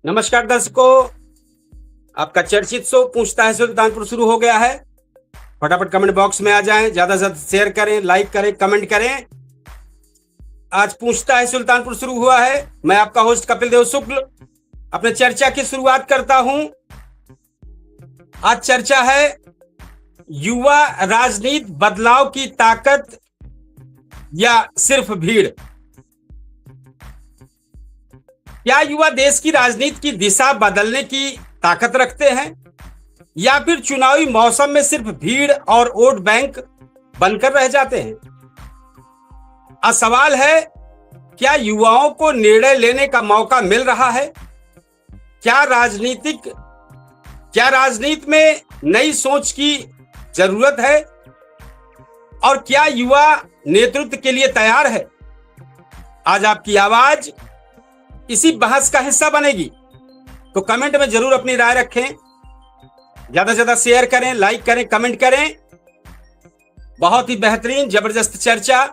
नमस्कार दर्शकों, आपका चर्चित शो पूछता है सुल्तानपुर शुरू हो गया है। फटाफट कमेंट बॉक्स में आ जाएं, ज्यादा से ज्यादा शेयर करें, लाइक करें, कमेंट करें। आज पूछता है सुल्तानपुर शुरू हुआ है। मैं आपका होस्ट कपिल देव शुक्ल अपने चर्चा की शुरुआत करता हूं। आज चर्चा है युवा राजनीति बदलाव की ताकत या सिर्फ भीड़। क्या युवा देश की राजनीति की दिशा बदलने की ताकत रखते हैं या फिर चुनावी मौसम में सिर्फ भीड़ और वोट बैंक बनकर रह जाते हैं? आज सवाल है, क्या युवाओं को निर्णय लेने का मौका मिल रहा है? क्या राजनीति में नई सोच की जरूरत है? और क्या युवा नेतृत्व के लिए तैयार है? आज आपकी आवाज इसी बहस का हिस्सा बनेगी, तो कमेंट में जरूर अपनी राय रखें, ज्यादा से ज्यादा शेयर करें, लाइक करें, कमेंट करें। बहुत ही बेहतरीन जबरदस्त चर्चा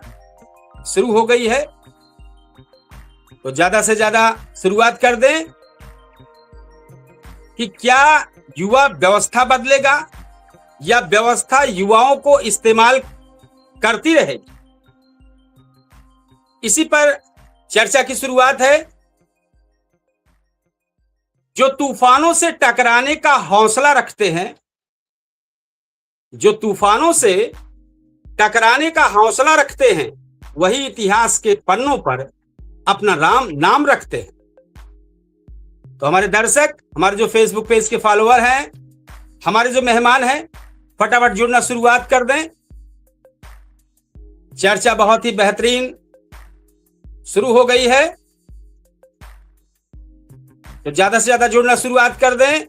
शुरू हो गई है, तो ज्यादा से ज्यादा शुरुआत कर दें कि क्या युवा व्यवस्था बदलेगा या व्यवस्था युवाओं को इस्तेमाल करती रहेगी। इसी पर चर्चा की शुरुआत है। जो तूफानों से टकराने का हौसला रखते हैं, वही इतिहास के पन्नों पर अपना नाम रखते हैं। तो हमारे दर्शक, हमारे जो फेसबुक पेज के फॉलोअर हैं, हमारे जो मेहमान हैं, फटाफट जुड़ना शुरुआत कर दें। चर्चा बहुत ही बेहतरीन शुरू हो गई है, तो ज्यादा से ज्यादा जुड़ना शुरुआत कर दें।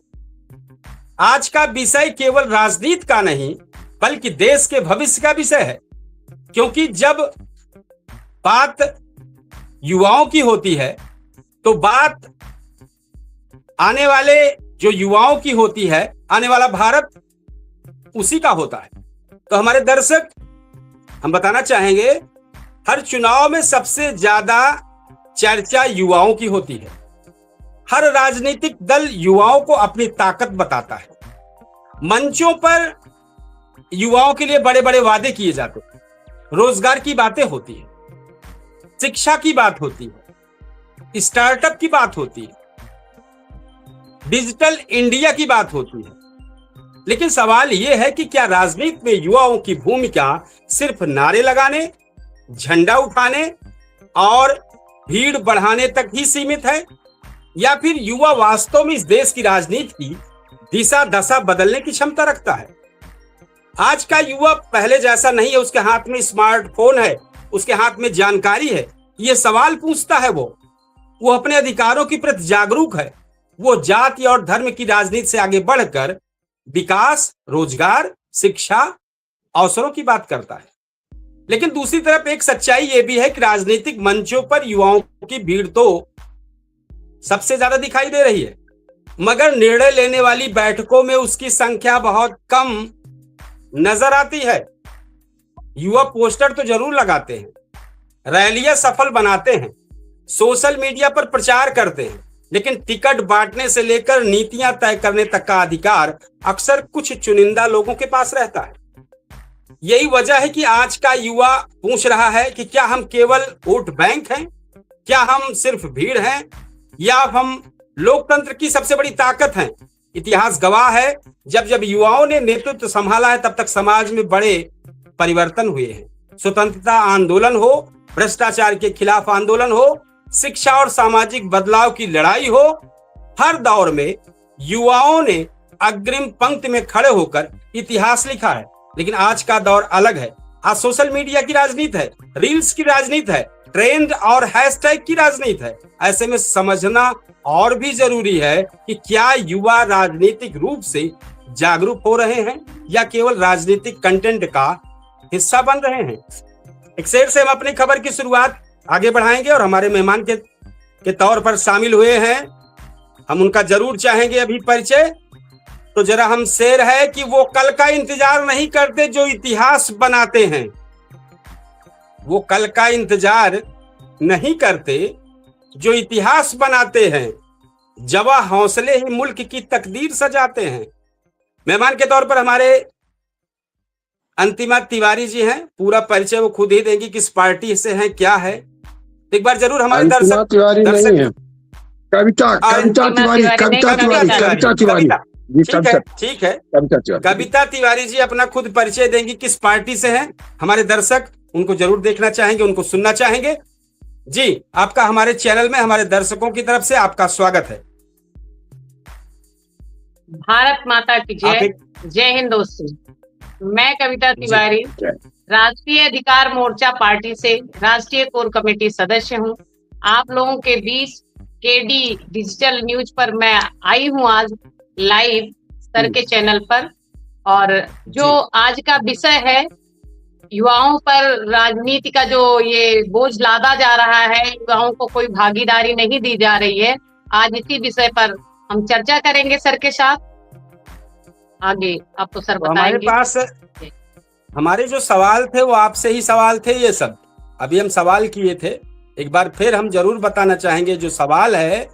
आज का विषय केवल राजनीति का नहीं बल्कि देश के भविष्य का विषय है, क्योंकि जब बात युवाओं की होती है तो बात आने वाले जो युवाओं की होती है, आने वाला भारत उसी का होता है। तो हमारे दर्शक, हम बताना चाहेंगे, हर चुनाव में सबसे ज्यादा चर्चा युवाओं की होती है। हर राजनीतिक दल युवाओं को अपनी ताकत बताता है। मंचों पर युवाओं के लिए बड़े बड़े वादे किए जाते हैं, रोजगार की बातें होती है, शिक्षा की बात होती है, स्टार्टअप की बात होती है, डिजिटल इंडिया की बात होती है। लेकिन सवाल यह है कि क्या राजनीति में युवाओं की भूमिका सिर्फ नारे लगाने, झंडा उठाने और भीड़ बढ़ाने तक ही सीमित है, या फिर युवा वास्तव में इस देश की राजनीति की दिशा दशा बदलने की क्षमता रखता है? आज का युवा पहले जैसा नहीं है। उसके हाथ में स्मार्टफोन है, उसके हाथ में जानकारी है, ये सवाल पूछता है। वो अपने अधिकारों के प्रति जागरूक है। वो जाति और धर्म की राजनीति से आगे बढ़कर विकास, रोजगार, शिक्षा, अवसरों की बात करता है। लेकिन दूसरी तरफ एक सच्चाई यह भी है कि राजनीतिक मंचों पर युवाओं की भीड़ तो सबसे ज्यादा दिखाई दे रही है, मगर निर्णय लेने वाली बैठकों में उसकी संख्या बहुत कम नजर आती है। युवा पोस्टर तो जरूर लगाते हैं, रैलियां सफल बनाते हैं, सोशल मीडिया पर प्रचार करते हैं, लेकिन टिकट बांटने से लेकर नीतियां तय करने तक का अधिकार अक्सर कुछ चुनिंदा लोगों के पास रहता है। यही वजह है कि आज का युवा पूछ रहा है कि क्या हम केवल वोट बैंक हैं, क्या हम सिर्फ भीड़ हैं, या हम लोकतंत्र की सबसे बड़ी ताकत हैं। इतिहास गवाह है, जब जब युवाओं ने नेतृत्व संभाला है तब तक समाज में बड़े परिवर्तन हुए हैं। स्वतंत्रता आंदोलन हो, भ्रष्टाचार के खिलाफ आंदोलन हो, शिक्षा और सामाजिक बदलाव की लड़ाई हो, हर दौर में युवाओं ने अग्रिम पंक्ति में खड़े होकर इतिहास लिखा है। लेकिन आज का दौर अलग है। आज सोशल मीडिया की राजनीति है, रील्स की राजनीति है, ट्रेंड और हैशटैग की राजनीति है। ऐसे में समझना और भी जरूरी है कि क्या युवा राजनीतिक रूप से जागरूक हो रहे हैं या केवल राजनीतिक कंटेंट का हिस्सा बन रहे हैं। एक शेर से हम अपनी खबर की शुरुआत आगे बढ़ाएंगे और हमारे मेहमान के तौर पर शामिल हुए हैं, हम उनका जरूर चाहेंगे अभी परिचय। तो जरा हम शेर है कि वो कल का इंतजार नहीं करते जो इतिहास बनाते हैं। वो कल का इंतजार नहीं करते जो इतिहास बनाते हैं। जवा हौसले ही मुल्क की तकदीर सजाते हैं। मेहमान के तौर पर हमारे अंतिमा तिवारी जी हैं। पूरा परिचय वो खुद ही देंगी, किस पार्टी से हैं, क्या है। एक बार जरूर हमारे अंतिमा तिवारी नहीं है, कविता तिवारी, कविता तिवारी। ठीक है, कविता तिवारी जी अपना खुद परिचय देंगी, किस पार्टी से हैं। हमारे दर्शक उनको जरूर देखना चाहेंगे, उनको सुनना चाहेंगे। जी, आपका हमारे चैनल में हमारे दर्शकों की तरफ से आपका स्वागत है। भारत माता की जय। जय हिंद दोस्तों, मैं कविता तिवारी राष्ट्रीय अधिकार मोर्चा पार्टी से राष्ट्रीय कोर कमेटी सदस्य हूं। आप लोगों के बीच केडी डिजिटल न्यूज पर मैं आई हूं आज लाइव सर के चैनल पर। और जो आज का विषय है, युवाओं पर राजनीति का जो ये बोझ लादा जा रहा है, युवाओं को कोई भागीदारी नहीं दी जा रही है, आज इसी विषय पर हम चर्चा करेंगे सर के साथ। आगे आपको सर बताएंगे। हमारे पास हमारे जो सवाल थे वो आपसे ही सवाल थे, ये सब अभी हम सवाल किए थे। एक बार फिर हम जरूर बताना चाहेंगे, जो सवाल है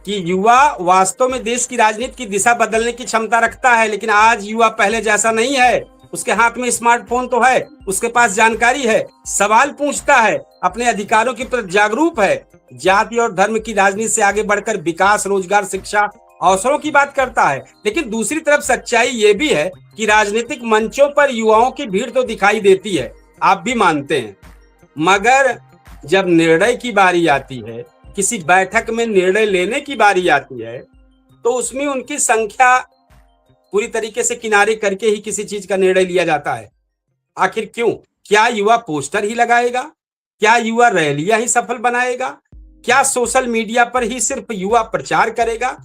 कि युवा वास्तव में देश की राजनीति की दिशा बदलने की क्षमता रखता है, लेकिन आज युवा पहले जैसा नहीं है। उसके हाथ में स्मार्टफोन तो है, उसके पास जानकारी है, सवाल पूछता है, अपने अधिकारों के प्रति जागरूक है, जाति और धर्म की राजनीति से आगे बढ़कर विकास, रोजगार, शिक्षा, अवसरों की बात करता है। लेकिन दूसरी तरफ सच्चाई ये भी है कि राजनीतिक मंचों पर युवाओं की भीड़ तो दिखाई देती है, आप भी मानते हैं, मगर जब निर्णय की बारी आती है, किसी बैठक में निर्णय लेने की बारी आती है, तो उसमें उनकी संख्या पूरी तरीके से किनारे करके ही किसी चीज का निर्णय लिया जाता है। आखिर क्यों? क्या युवा पोस्टर ही लगाएगा? क्या युवा रैलियां ही सफल बनाएगा? क्या सोशल मीडिया पर ही सिर्फ युवा प्रचार करेगा?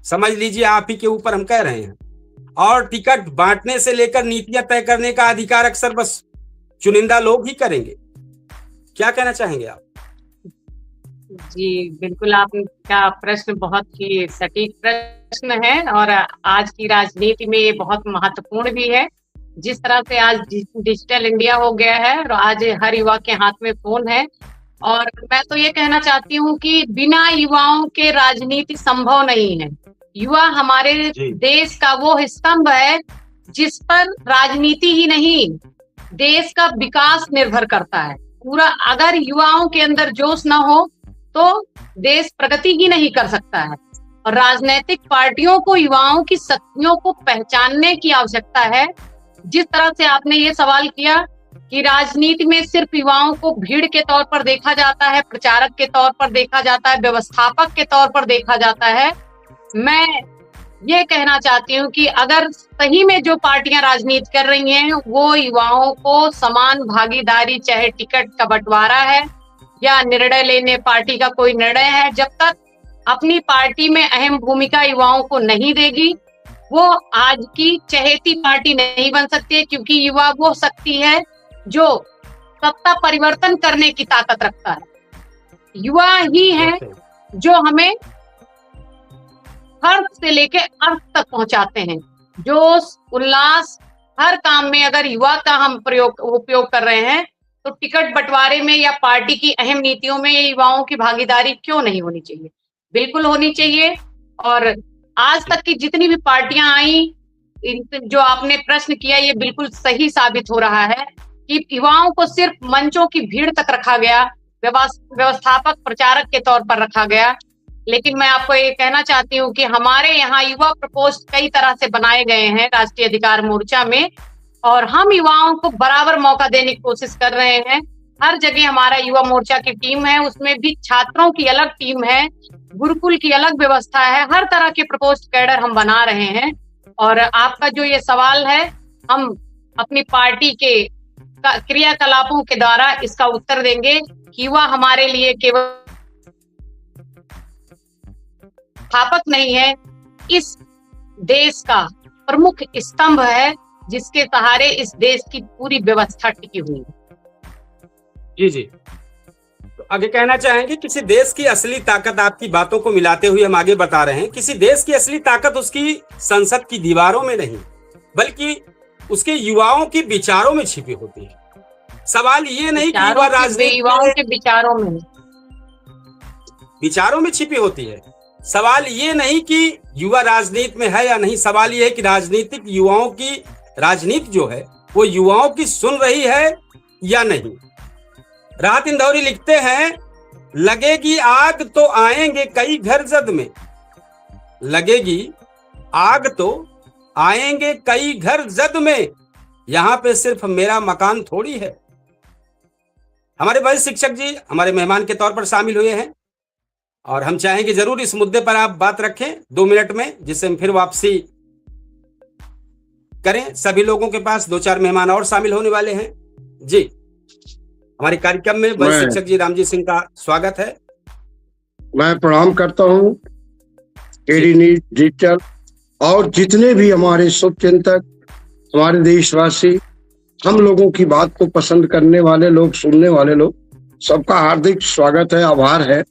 समझ लीजिए आप ही के ऊपर हम कह रहे हैं। और टिकट बांटने से लेकर नीतियां तय करने का अधिकार अक्सर बस चुनिंदा लोग ही करेंगे। क्या कहना चाहेंगे आप? जी बिल्कुल, आपका प्रश्न बहुत ही सटीक प्रश्न है और आज की राजनीति में ये बहुत महत्वपूर्ण भी है। जिस तरह से आज डिजिटल इंडिया हो गया है और आज हर युवा के हाथ में फोन है, और मैं तो ये कहना चाहती हूँ कि बिना युवाओं के राजनीति संभव नहीं है। युवा हमारे देश का वो स्तंभ है जिस पर राजनीति ही नहीं, देश का विकास निर्भर करता है पूरा। अगर युवाओं के अंदर जोश ना हो तो देश प्रगति ही नहीं कर सकता है। और राजनीतिक पार्टियों को युवाओं की शक्तियों को पहचानने की आवश्यकता है। जिस तरह से आपने ये सवाल किया कि राजनीति में सिर्फ युवाओं को भीड़ के तौर पर देखा जाता है, प्रचारक के तौर पर देखा जाता है, व्यवस्थापक के तौर पर देखा जाता है, मैं ये कहना चाहती हूँ कि अगर सही में जो पार्टियां राजनीति कर रही हैं वो युवाओं को समान भागीदारी, चाहे टिकट का बंटवारा है या निर्णय लेने पार्टी का कोई निर्णय है, जब तक अपनी पार्टी में अहम भूमिका युवाओं को नहीं देगी, वो आज की चहेती पार्टी नहीं बन सकती है। क्योंकि युवा वो शक्ति है जो सत्ता परिवर्तन करने की ताकत रखता है। युवा ही है जो हमें हर्ष से लेके अर्थ तक पहुंचाते हैं। जोश, उल्लास, हर काम में अगर युवा का हम उपयोग कर रहे हैं तो टिकट बंटवारे में या पार्टी की अहम नीतियों में युवाओं की भागीदारी क्यों नहीं होनी चाहिए? बिल्कुल होनी चाहिए। और आज तक की जितनी भी पार्टियां आई, जो आपने प्रश्न किया, ये बिल्कुल सही साबित हो रहा है कि युवाओं को सिर्फ मंचों की भीड़ तक रखा गया, व्यवस्थापक, प्रचारक के तौर पर रखा गया। लेकिन मैं आपको ये कहना चाहती हूँ कि हमारे यहाँ युवा प्रकोष्ठ कई तरह से बनाए गए हैं राष्ट्रीय अधिकार मोर्चा में, और हम युवाओं को बराबर मौका देने की कोशिश कर रहे हैं। हर जगह हमारा युवा मोर्चा की टीम है, उसमें भी छात्रों की अलग टीम है, गुरुकुल की अलग व्यवस्था है, हर तरह के प्रकोष्ठ कैडर हम बना रहे हैं। और आपका जो ये सवाल है, हम अपनी पार्टी के क्रियाकलापों के द्वारा इसका उत्तर देंगे कि युवा हमारे लिए केवल स्थापक नहीं है, इस देश का प्रमुख स्तंभ है जिसके सहारे इस देश की पूरी व्यवस्था टिकी हुई है। जी, तो आगे कहना चाहेंगे, किसी देश की असली ताकत, आपकी बातों को मिलाते हुए हम आगे बता रहे हैं, किसी देश की असली ताकत उसकी संसद की दीवारों में नहीं, बल्कि उसके युवाओं के विचारों में छिपी होती है। सवाल ये नहीं कि युवा राजनीति युवाओं के विचारों में छिपी होती है। सवाल ये नहीं कि युवा राजनीति में है या नहीं, सवाल ये है कि राजनीतिक युवाओं की राजनीति जो है वो युवाओं की सुन रही है या नहीं। राहत इंदौरी लिखते हैं, लगेगी आग तो आएंगे कई घर जद में, लगेगी आग तो आएंगे कई घर जद में, यहां पे सिर्फ मेरा मकान थोड़ी है। हमारे वरिष्ठ शिक्षक जी हमारे मेहमान के तौर पर शामिल हुए हैं और हम चाहेंगे जरूर इस मुद्दे पर आप बात रखें 2 मिनट में, जिससे हम फिर वापसी करें। सभी लोगों के पास 2-4 मेहमान और शामिल होने वाले हैं। जी, हमारे कार्यक्रम में वरिष्ठ शिक्षक जी रामजी सिंह का स्वागत है। मैं प्रणाम करता हूँ एडी न्यूज डिजिटल और जितने भी हमारे शुभचिंतक, हमारे देशवासी, हम लोगों की बात को पसंद करने वाले लोग, सुनने वाले लोग, सबका हार्दिक स्वागत है, आभार है।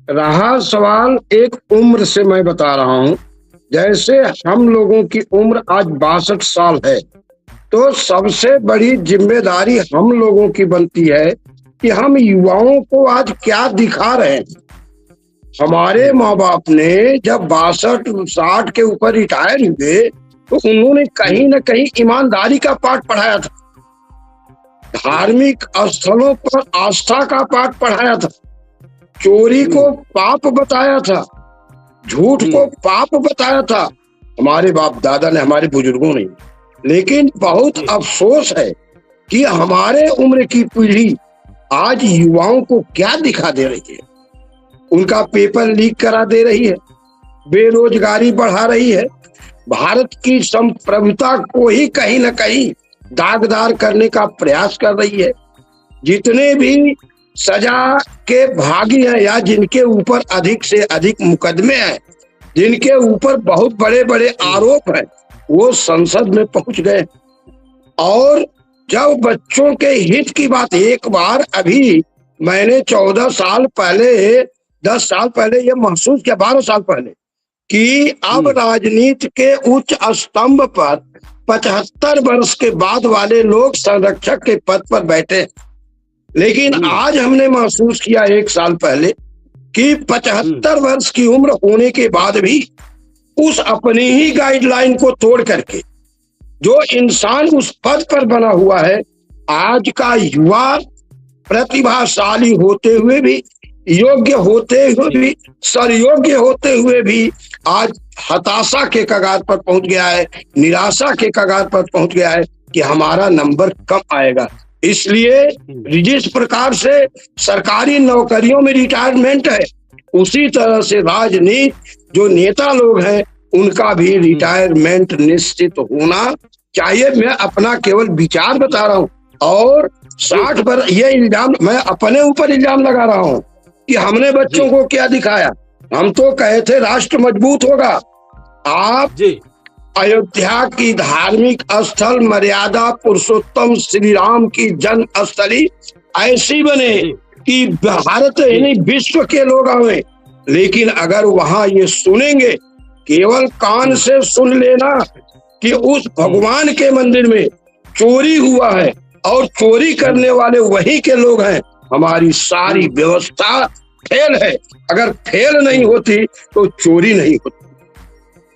रहा सवाल एक उम्र से, मैं बता रहा हूँ, जैसे हम लोगों की उम्र आज 62 साल है, तो सबसे बड़ी जिम्मेदारी हम लोगों की बनती है कि हम युवाओं को आज क्या दिखा रहे हैं। हमारे माँ बाप ने जब 62-60 के ऊपर रिटायर हुए तो उन्होंने कहीं न कहीं ईमानदारी का पाठ पढ़ाया था, धार्मिक स्थलों पर आस्था का पाठ पढ़ाया था, चोरी को पाप बताया था, झूठ को पाप बताया था हमारे बाप दादा ने, हमारे बुजुर्गों ने। लेकिन बहुत अफसोस है कि हमारे उम्र की पीढ़ी आज युवाओं को क्या दिखा दे रही है। उनका पेपर लीक करा दे रही है, बेरोजगारी बढ़ा रही है, भारत की संप्रभुता को ही कहीं न कहीं दागदार करने का प्रयास कर रही है। जितने भी सजा के भागी हैं या जिनके ऊपर अधिक से अधिक मुकदमे हैं, जिनके ऊपर बहुत बड़े बड़े आरोप हैं, वो संसद में पहुंच गए। और जब बच्चों के हित की बात, एक बार अभी मैंने 14 साल पहले, 10 साल पहले ये महसूस किया, 12 साल पहले, कि अब राजनीति के उच्च स्तंभ पर 75 वर्ष के बाद वाले लोग संरक्षक के पद पर बैठे। लेकिन आज हमने महसूस किया 1 साल पहले कि 75 वर्ष की उम्र होने के बाद भी उस अपनी ही गाइडलाइन को तोड़ करके जो इंसान उस पद पर बना हुआ है, आज का युवा प्रतिभाशाली होते हुए भी, योग्य होते हुए भी, सरयोग्य होते हुए भी आज हताशा के कगार पर पहुंच गया है, निराशा के कगार पर पहुंच गया है कि हमारा नंबर कम आएगा। इसलिए जिस प्रकार से सरकारी नौकरियों में रिटायरमेंट है, उसी तरह से राजनीति जो नेता लोग हैं उनका भी रिटायरमेंट निश्चित होना चाहिए। मैं अपना केवल विचार बता रहा हूँ और 60 पर ये इल्जाम, मैं अपने ऊपर इल्जाम लगा रहा हूँ कि हमने बच्चों को क्या दिखाया। हम तो कहे थे राष्ट्र मजबूत होगा। आप अयोध्या की धार्मिक स्थल, मर्यादा पुरुषोत्तम श्री राम की जन्म स्थली ऐसी बने कि भारत नहीं विश्व के लोग आवे। लेकिन अगर वहां ये सुनेंगे, केवल कान से सुन लेना कि उस भगवान के मंदिर में चोरी हुआ है और चोरी करने वाले वही के लोग हैं, हमारी सारी व्यवस्था फेल है। अगर फेल नहीं होती तो चोरी नहीं होती,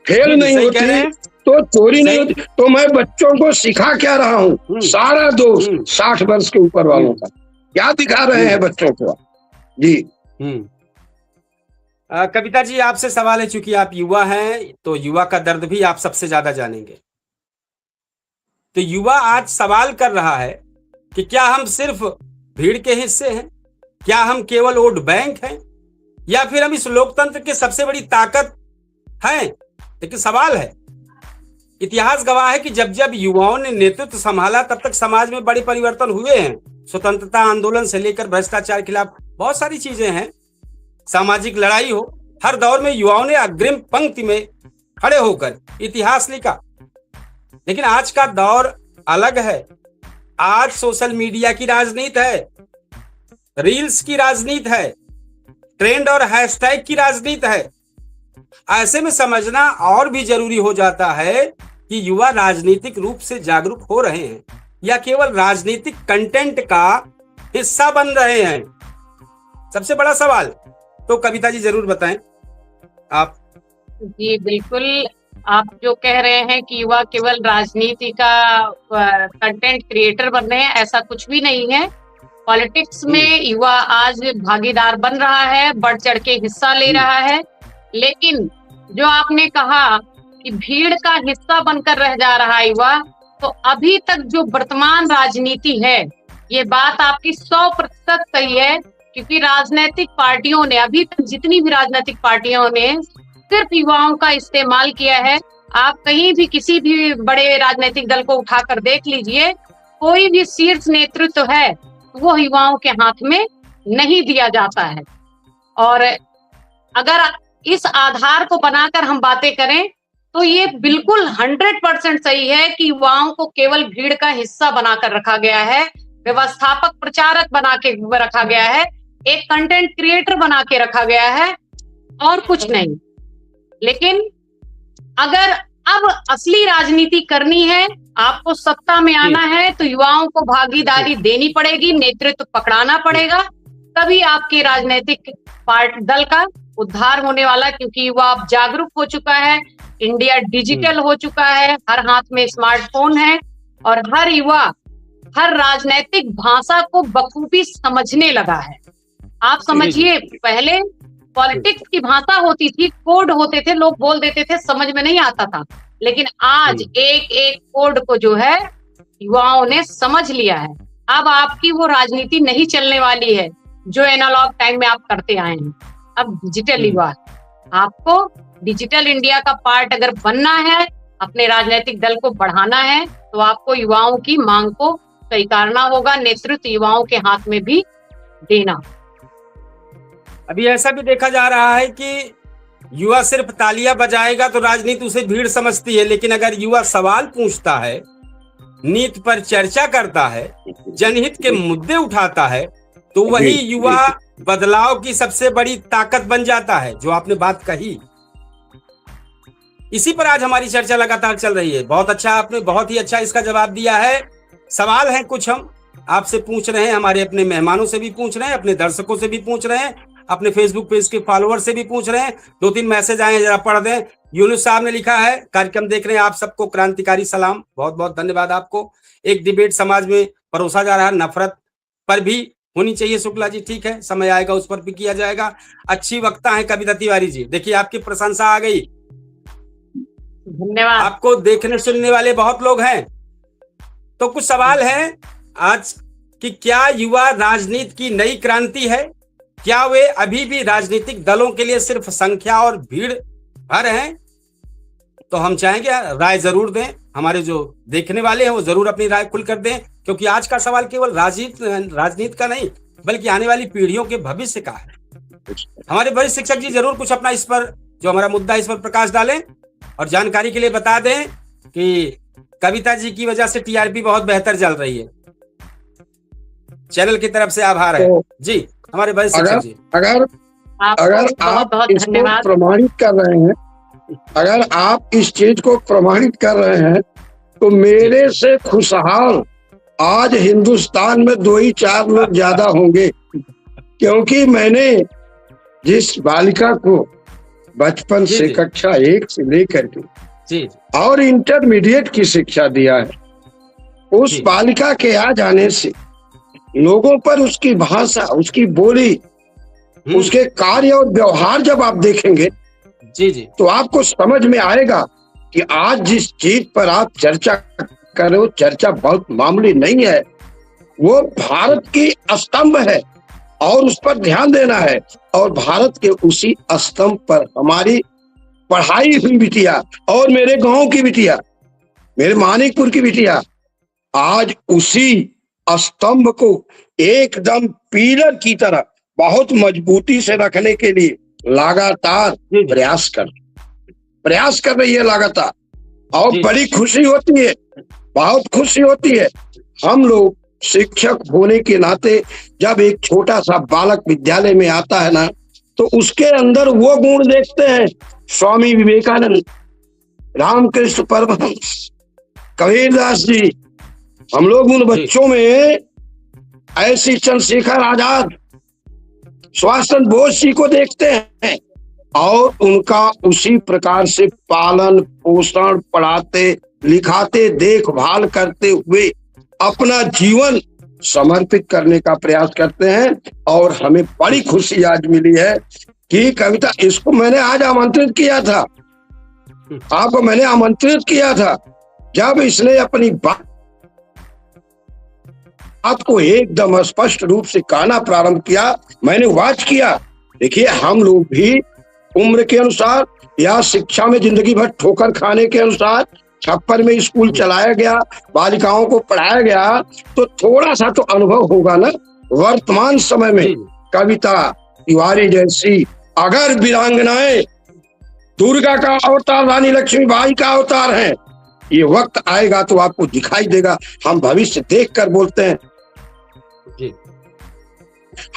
फेल नहीं होती तो चोरी नहीं होती। तो मैं बच्चों को सिखा क्या रहा हूँ, सारा दोष 60 वर्ष के ऊपर वालों का। क्या दिखा रहे हैं बच्चों को? जी कविता जी, आपसे सवाल है, चूंकि आप युवा हैं तो युवा का दर्द भी आप सबसे ज्यादा जानेंगे। तो युवा आज सवाल कर रहा है कि क्या हम सिर्फ भीड़ के हिस्से हैं, क्या हम केवल वोट बैंक हैं, या फिर हम इस लोकतंत्र की सबसे बड़ी ताकत हैं। लेकिन सवाल है, इतिहास गवाह है कि जब जब युवाओं ने नेतृत्व संभाला तब तक समाज में बड़े परिवर्तन हुए हैं। स्वतंत्रता आंदोलन से लेकर भ्रष्टाचार के खिलाफ बहुत सारी चीजें हैं, सामाजिक लड़ाई हो, हर दौर में युवाओं ने अग्रिम पंक्ति में खड़े होकर इतिहास लिखा। लेकिन आज का दौर अलग है। आज सोशल मीडिया की राजनीति है, रील्स की राजनीति है, ट्रेंड और हैशटैग की राजनीति है। ऐसे में समझना और भी जरूरी हो जाता है कि युवा राजनीतिक रूप से जागरूक हो रहे हैं या केवल राजनीतिक कंटेंट का हिस्सा बन रहे हैं। सबसे बड़ा सवाल तो कविता जी जरूर बताएं। आप। जी बिल्कुल, आप जो कह रहे हैं कि युवा केवल राजनीति का कंटेंट क्रिएटर बन रहे हैं, ऐसा कुछ भी नहीं है। पॉलिटिक्स में युवा आज भागीदार बन रहा है, बढ़ चढ़ के हिस्सा ले रहा है। लेकिन जो आपने कहा कि भीड़ का हिस्सा बनकर रह जा रहा है युवा, तो अभी तक जो वर्तमान राजनीति है, ये बात आपकी 100% सही है, क्योंकि राजनीतिक पार्टियों ने, अभी तक जितनी भी राजनीतिक पार्टियों ने सिर्फ युवाओं का इस्तेमाल किया है। आप कहीं भी किसी भी बड़े राजनीतिक दल को उठाकर देख लीजिए, कोई भी शीर्ष नेतृत्व है वो युवाओं के हाथ में नहीं दिया जाता है। और अगर इस आधार को बनाकर हम बातें करें तो ये बिल्कुल 100% सही है कि युवाओं को केवल भीड़ का हिस्सा बनाकर रखा गया है, व्यवस्थापक प्रचारक बना के रखा गया है, एक कंटेंट क्रिएटर बना के रखा गया है, और कुछ नहीं। लेकिन अगर अब असली राजनीति करनी है, आपको सत्ता में आना है, तो युवाओं को भागीदारी देनी पड़ेगी, नेतृत्व पकड़ाना पड़ेगा, तभी आपके राजनीतिक दल का उद्धार होने वाला। क्योंकि युवा अब जागरूक हो चुका है, इंडिया डिजिटल हो चुका है, हर हाथ में स्मार्टफोन है, और हर युवा हर राजनीतिक भाषा को बखूबी समझने लगा है। आप समझिए, पहले पॉलिटिक्स की भाषा होती थी, कोड होते थे, लोग बोल देते थे, समझ में नहीं आता था। लेकिन आज एक एक कोड को जो है युवाओं ने समझ लिया है। अब आपकी वो राजनीति नहीं चलने वाली है जो एनालॉग टाइम में आप करते आए हैं। अब डिजिटल युवा, आपको डिजिटल इंडिया का पार्ट अगर बनना है, अपने राजनीतिक दल को बढ़ाना है, तो आपको युवाओं की मांग को स्वीकारना होगा, नेतृत्व युवाओं के हाथ में भी देना। अभी ऐसा भी देखा जा रहा है कि युवा सिर्फ तालियां बजाएगा तो राजनीति उसे भीड़ समझती है, लेकिन अगर युवा सवाल पूछता है, नीति पर चर्चा करता है, जनहित के मुद्दे उठाता है, तो वही युवा बदलाव की सबसे बड़ी ताकत बन जाता है, जो आपने बात कही। इसी पर आज हमारी चर्चा लगातार चल रही है। बहुत अच्छा, आपने बहुत ही अच्छा इसका जवाब दिया है। सवाल हैं कुछ हम आपसे पूछ रहे हैं, हमारे अपने मेहमानों से भी पूछ रहे हैं, अपने दर्शकों से भी पूछ रहे हैं, अपने फेसबुक पेज के फॉलोअर से भी पूछ रहे हैं। 2-3 मैसेज आए हैं, जरा पढ़ दें। यूनुस साहब ने लिखा है, कार्यक्रम देख रहे हैं आप सबको क्रांतिकारी सलाम, बहुत बहुत धन्यवाद आपको। एक डिबेट समाज में परोसा जा रहा है, नफरत पर भी होनी चाहिए शुक्ला जी, ठीक है, समय आएगा उस पर भी किया जाएगा। अच्छी वक्ता है कविता तिवारी जी, देखिए आपकी प्रशंसा आ गई, धन्यवाद। आपको देखने सुनने वाले बहुत लोग हैं। तो कुछ सवाल हैं आज कि क्या युवा राजनीति की नई क्रांति है? क्या वे अभी भी राजनीतिक दलों के लिए सिर्फ संख्या और भीड़ भर हैं? तो हम चाहेंगे राय जरूर दें, हमारे जो देखने वाले हैं वो जरूर अपनी राय खुलकर दें, क्योंकि आज का सवाल केवल राजनीति का नहीं, बल्कि आने वाली पीढ़ियों के भविष्य का है। हमारे वरिष्ठ शिक्षक जी जरूर कुछ अपना इस पर, जो हमारा मुद्दा इस पर प्रकाश डालें, और जानकारी के लिए बता दें कि कविता जी की वजह से टीआरपी बहुत बेहतर चल रही है। चैनल की तरफ से आभार है जी हमारे वरिष्ठ शिक्षक जी। अगर आप इसको प्रमाणित कर रहे हैं, अगर आप इस चीज को प्रमाणित कर रहे हैं, तो मेरे से खुशहाल आज हिंदुस्तान में 2 ही 4 लोग ज्यादा होंगे, क्योंकि मैंने जिस बालिका को बचपन से कक्षा 1 से लेकर के और इंटरमीडिएट की शिक्षा दिया है, उस बालिका के आ जाने से लोगों पर उसकी भाषा, उसकी बोली, उसके कार्य और व्यवहार जब आप देखेंगे तो आपको समझ में आएगा कि आज जिस चीज पर आप चर्चा कर रहे हो, चर्चा बहुत मामूली नहीं है, वो भारत की स्तंभ है और उस पर ध्यान देना है। और भारत के उसी स्तंभ पर हमारी पढ़ाई हुई बिटिया और मेरे गांव की बिटिया, मेरे मानिकपुर की बिटिया, आज उसी स्तंभ को एकदम पिलर की तरह बहुत मजबूती से रखने के लिए लगातार प्रयास कर रही है लगातार। और बड़ी खुशी होती है, बहुत खुशी होती है। हम लोग शिक्षक होने के नाते जब एक छोटा सा बालक विद्यालय में आता है ना, तो उसके अंदर वो गुण देखते हैं, स्वामी विवेकानंद, रामकृष्ण परमहंस, कबीरदास जी। हम लोग उन बच्चों में ऐसी चंद्रशेखर आजाद, सुभाष चंद्र बोस जी को देखते हैं, और उनका उसी प्रकार से पालन पोषण, पढ़ाते लिखाते, देखभाल करते हुए अपना जीवन समर्पित करने का प्रयास करते हैं। और हमें बड़ी खुशी आज मिली है कि कविता, इसको मैंने आज आमंत्रित किया था, आपको मैंने आमंत्रित किया था। जब इसने अपनी बात को एकदम स्पष्ट रूप से कहना प्रारंभ किया, मैंने वाच किया। देखिए, हम लोग भी उम्र के अनुसार या शिक्षा में जिंदगी भर ठोकर खाने के अनुसार छप्पर में स्कूल चलाया गया, बालिकाओं को पढ़ाया गया, तो थोड़ा सा तो अनुभव होगा ना। वर्तमान समय में कविता तिवारी जैसी अगर वीरांगनाएं दुर्गा का अवतार, रानी लक्ष्मीबाई का अवतार है, ये वक्त आएगा तो आपको दिखाई देगा। हम भविष्य देख कर बोलते हैं,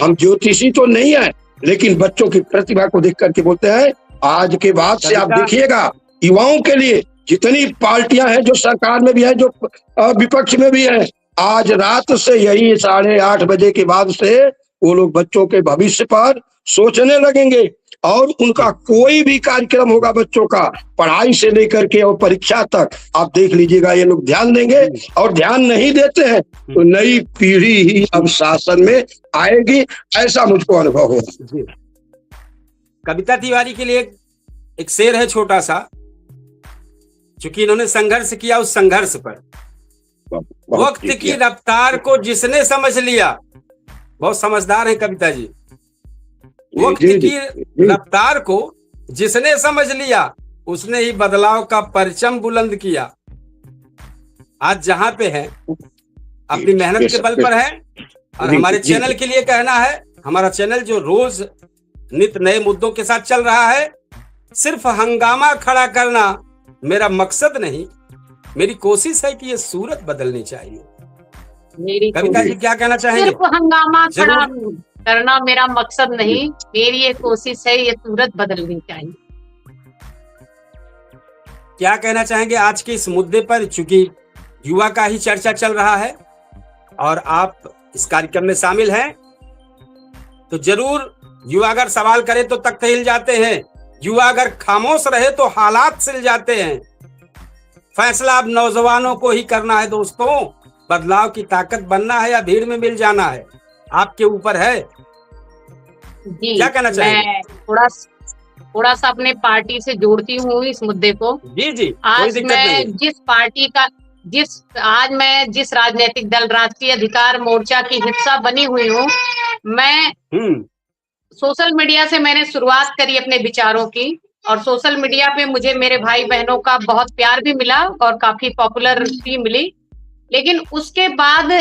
हम ज्योतिषी तो नहीं है, लेकिन बच्चों की प्रतिभा को देख करके बोलते हैं। आज के बाद से आप देखिएगा, युवाओं के लिए जितनी पार्टियां हैं, जो सरकार में भी है, जो विपक्ष में भी है, आज रात से यही 8:30 बजे के बाद से वो लोग बच्चों के भविष्य पर सोचने लगेंगे। और उनका कोई भी कार्यक्रम होगा बच्चों का, पढ़ाई से लेकर के और परीक्षा तक, आप देख लीजिएगा ये लोग ध्यान देंगे। और ध्यान नहीं देते हैं तो नई पीढ़ी ही अब शासन में आएगी, ऐसा मुझको अनुभव हो। कविता तिवारी के लिए एक शेर है छोटा सा, क्योंकि इन्होंने संघर्ष किया उस संघर्ष पर। वक्त की रफ्तार को जिसने समझ लिया, बहुत समझदार है कविता जी, वक्त की रफ्तार को जिसने समझ लिया, उसने ही बदलाव का परचम बुलंद किया। आज जहां पे है अपनी मेहनत के बल पर है। और हमारे चैनल के लिए कहना है, हमारा चैनल जो रोज नित नए मुद्दों के साथ चल रहा है, सिर्फ हंगामा खड़ा करना मेरा मकसद नहीं, मेरी कोशिश है कि ये सूरत बदलनी चाहिए। कविता जी क्या कहना चाहेंगे? सिर्फ हंगामा खड़ा करना मेरा मकसद नहीं, मेरी ये कोशिश है, ये सूरत बदलनी चाहिए। क्या कहना चाहेंगे आज के इस मुद्दे पर? चूंकि युवा का ही चर्चा चल रहा है और आप इस कार्यक्रम में शामिल हैं, तो जरूर युवा अगर सवाल करे तो तख्त हिल जाते हैं, युवा अगर खामोश रहे तो हालात सिल जाते हैं। फैसला अब नौजवानों को ही करना है दोस्तों, बदलाव की ताकत बनना है या भीड़ में मिल जाना है, आपके ऊपर है। जी, क्या कहना चाहेंगे? मैं थोड़ा सा अपने पार्टी से जोड़ती हूँ इस मुद्दे को। जी, आज मैं जिस राजनीतिक दल राष्ट्रीय अधिकार मोर्चा की हिस्सा बनी हुई हूँ, मैं सोशल मीडिया से मैंने शुरुआत करी अपने विचारों की, और सोशल मीडिया पे मुझे मेरे भाई बहनों का बहुत प्यार भी मिला और काफी पॉपुलरिटी मिली। लेकिन उसके बाद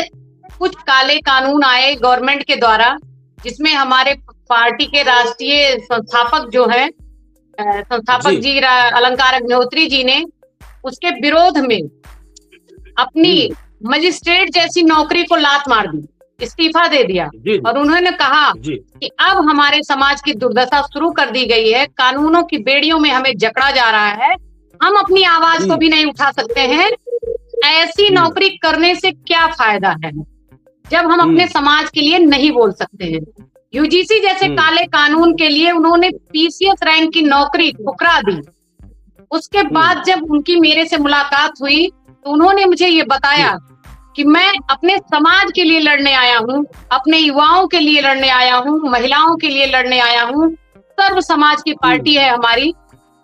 कुछ काले कानून आए गवर्नमेंट के द्वारा, जिसमें हमारे पार्टी के राष्ट्रीय संस्थापक जो है संस्थापक जी अलंकार अग्निहोत्री जी ने उसके विरोध में अपनी मजिस्ट्रेट जैसी नौकरी को लात मार दी, इस्तीफा दे दिया। और उन्होंने कहा कि अब हमारे समाज की दुर्दशा शुरू कर दी गई है, कानूनों की बेड़ियों में हमें जकड़ा जा रहा है, हम अपनी आवाज को भी नहीं उठा सकते हैं, ऐसी नौकरी करने से क्या फायदा है जब हम अपने समाज के लिए नहीं बोल सकते हैं। यूजीसी जैसे काले कानून के लिए उन्होंने पीसीएस रैंक की नौकरी ठुकरा दी। उसके बाद जब उनकी मेरे से मुलाकात हुई तो उन्होंने मुझे ये बताया कि मैं अपने समाज के लिए लड़ने आया हूँ, अपने युवाओं के लिए लड़ने आया हूँ, महिलाओं के लिए लड़ने आया हूँ। सर्व समाज की पार्टी है हमारी,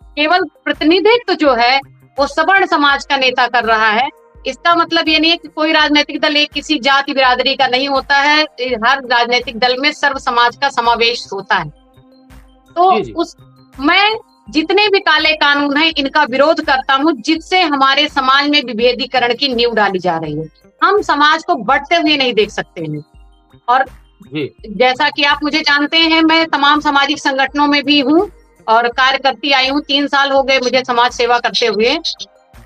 केवल प्रतिनिधित्व जो है वो सवर्ण समाज का नेता कर रहा है। इसका मतलब ये नहीं है कि कोई राजनीतिक दल एक किसी जाति बिरादरी का नहीं होता है, हर राजनीतिक दल में सर्व समाज का समावेश होता है। तो मैं जितने भी काले कानून हैं इनका विरोध करता हूँ, जिससे हमारे समाज में विभेदीकरण की नींव डाली जा रही है। हम समाज को बढ़ते हुए नहीं देख सकते हैं। और जैसा कि आप मुझे जानते हैं, मैं तमाम सामाजिक संगठनों में भी हूँ और कार्य करती आई हूँ। 3 साल हो गए मुझे समाज सेवा करते हुए।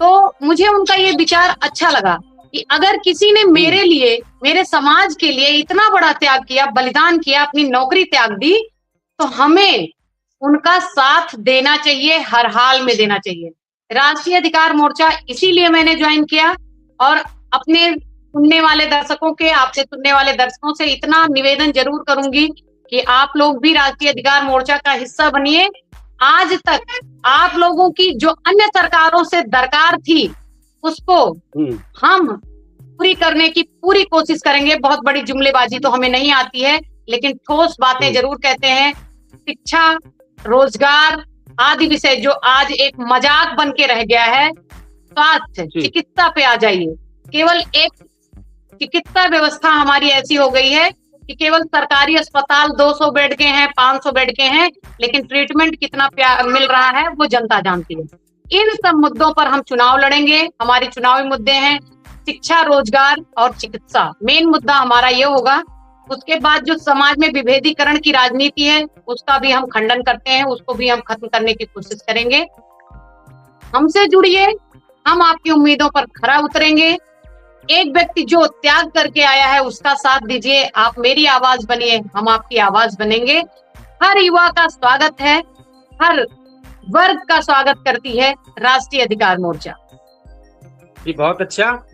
तो मुझे उनका ये विचार अच्छा लगा कि अगर किसी ने मेरे लिए, मेरे समाज के लिए इतना बड़ा त्याग किया, बलिदान किया, अपनी नौकरी त्याग दी, तो हमें उनका साथ देना चाहिए, हर हाल में देना चाहिए। राष्ट्रीय अधिकार मोर्चा इसीलिए मैंने ज्वाइन किया। और अपने सुनने वाले दर्शकों के, आपसे सुनने वाले दर्शकों से इतना निवेदन जरूर करूंगी कि आप लोग भी राष्ट्रीय अधिकार मोर्चा का हिस्सा बनिए। आज तक आप लोगों की जो अन्य सरकारों से दरकार थी उसको हम पूरी करने की पूरी कोशिश करेंगे। बहुत बड़ी जुमलेबाजी तो हमें नहीं आती है, लेकिन ठोस बातें जरूर कहते हैं। शिक्षा, रोजगार आदि विषय जो आज एक मजाक बन के रह गया है, स्वास्थ्य, चिकित्सा पे आ जाइए। केवल एक चिकित्सा व्यवस्था हमारी ऐसी हो गई है कि केवल सरकारी अस्पताल 200 बेड के हैं, 500 बेड के हैं, लेकिन ट्रीटमेंट कितना मिल रहा है वो जनता जानती है। इन सब मुद्दों पर हम चुनाव लड़ेंगे। हमारे चुनावी मुद्दे हैं शिक्षा, रोजगार और चिकित्सा। मेन मुद्दा हमारा ये होगा। उसके बाद जो समाज में विभेदीकरण की राजनीति है उसका भी हम खंडन करते हैं, उसको भी हम खत्म करने की कोशिश करेंगे। हमसे जुड़िए, हम आपकी उम्मीदों पर खरा उतरेंगे। एक व्यक्ति जो त्याग करके आया है उसका साथ दीजिए। आप मेरी आवाज बनिए, हम आपकी आवाज बनेंगे। हर युवा का स्वागत है, हर वर्ग का स्वागत करती है राष्ट्रीय अधिकार मोर्चा। जी बहुत अच्छा।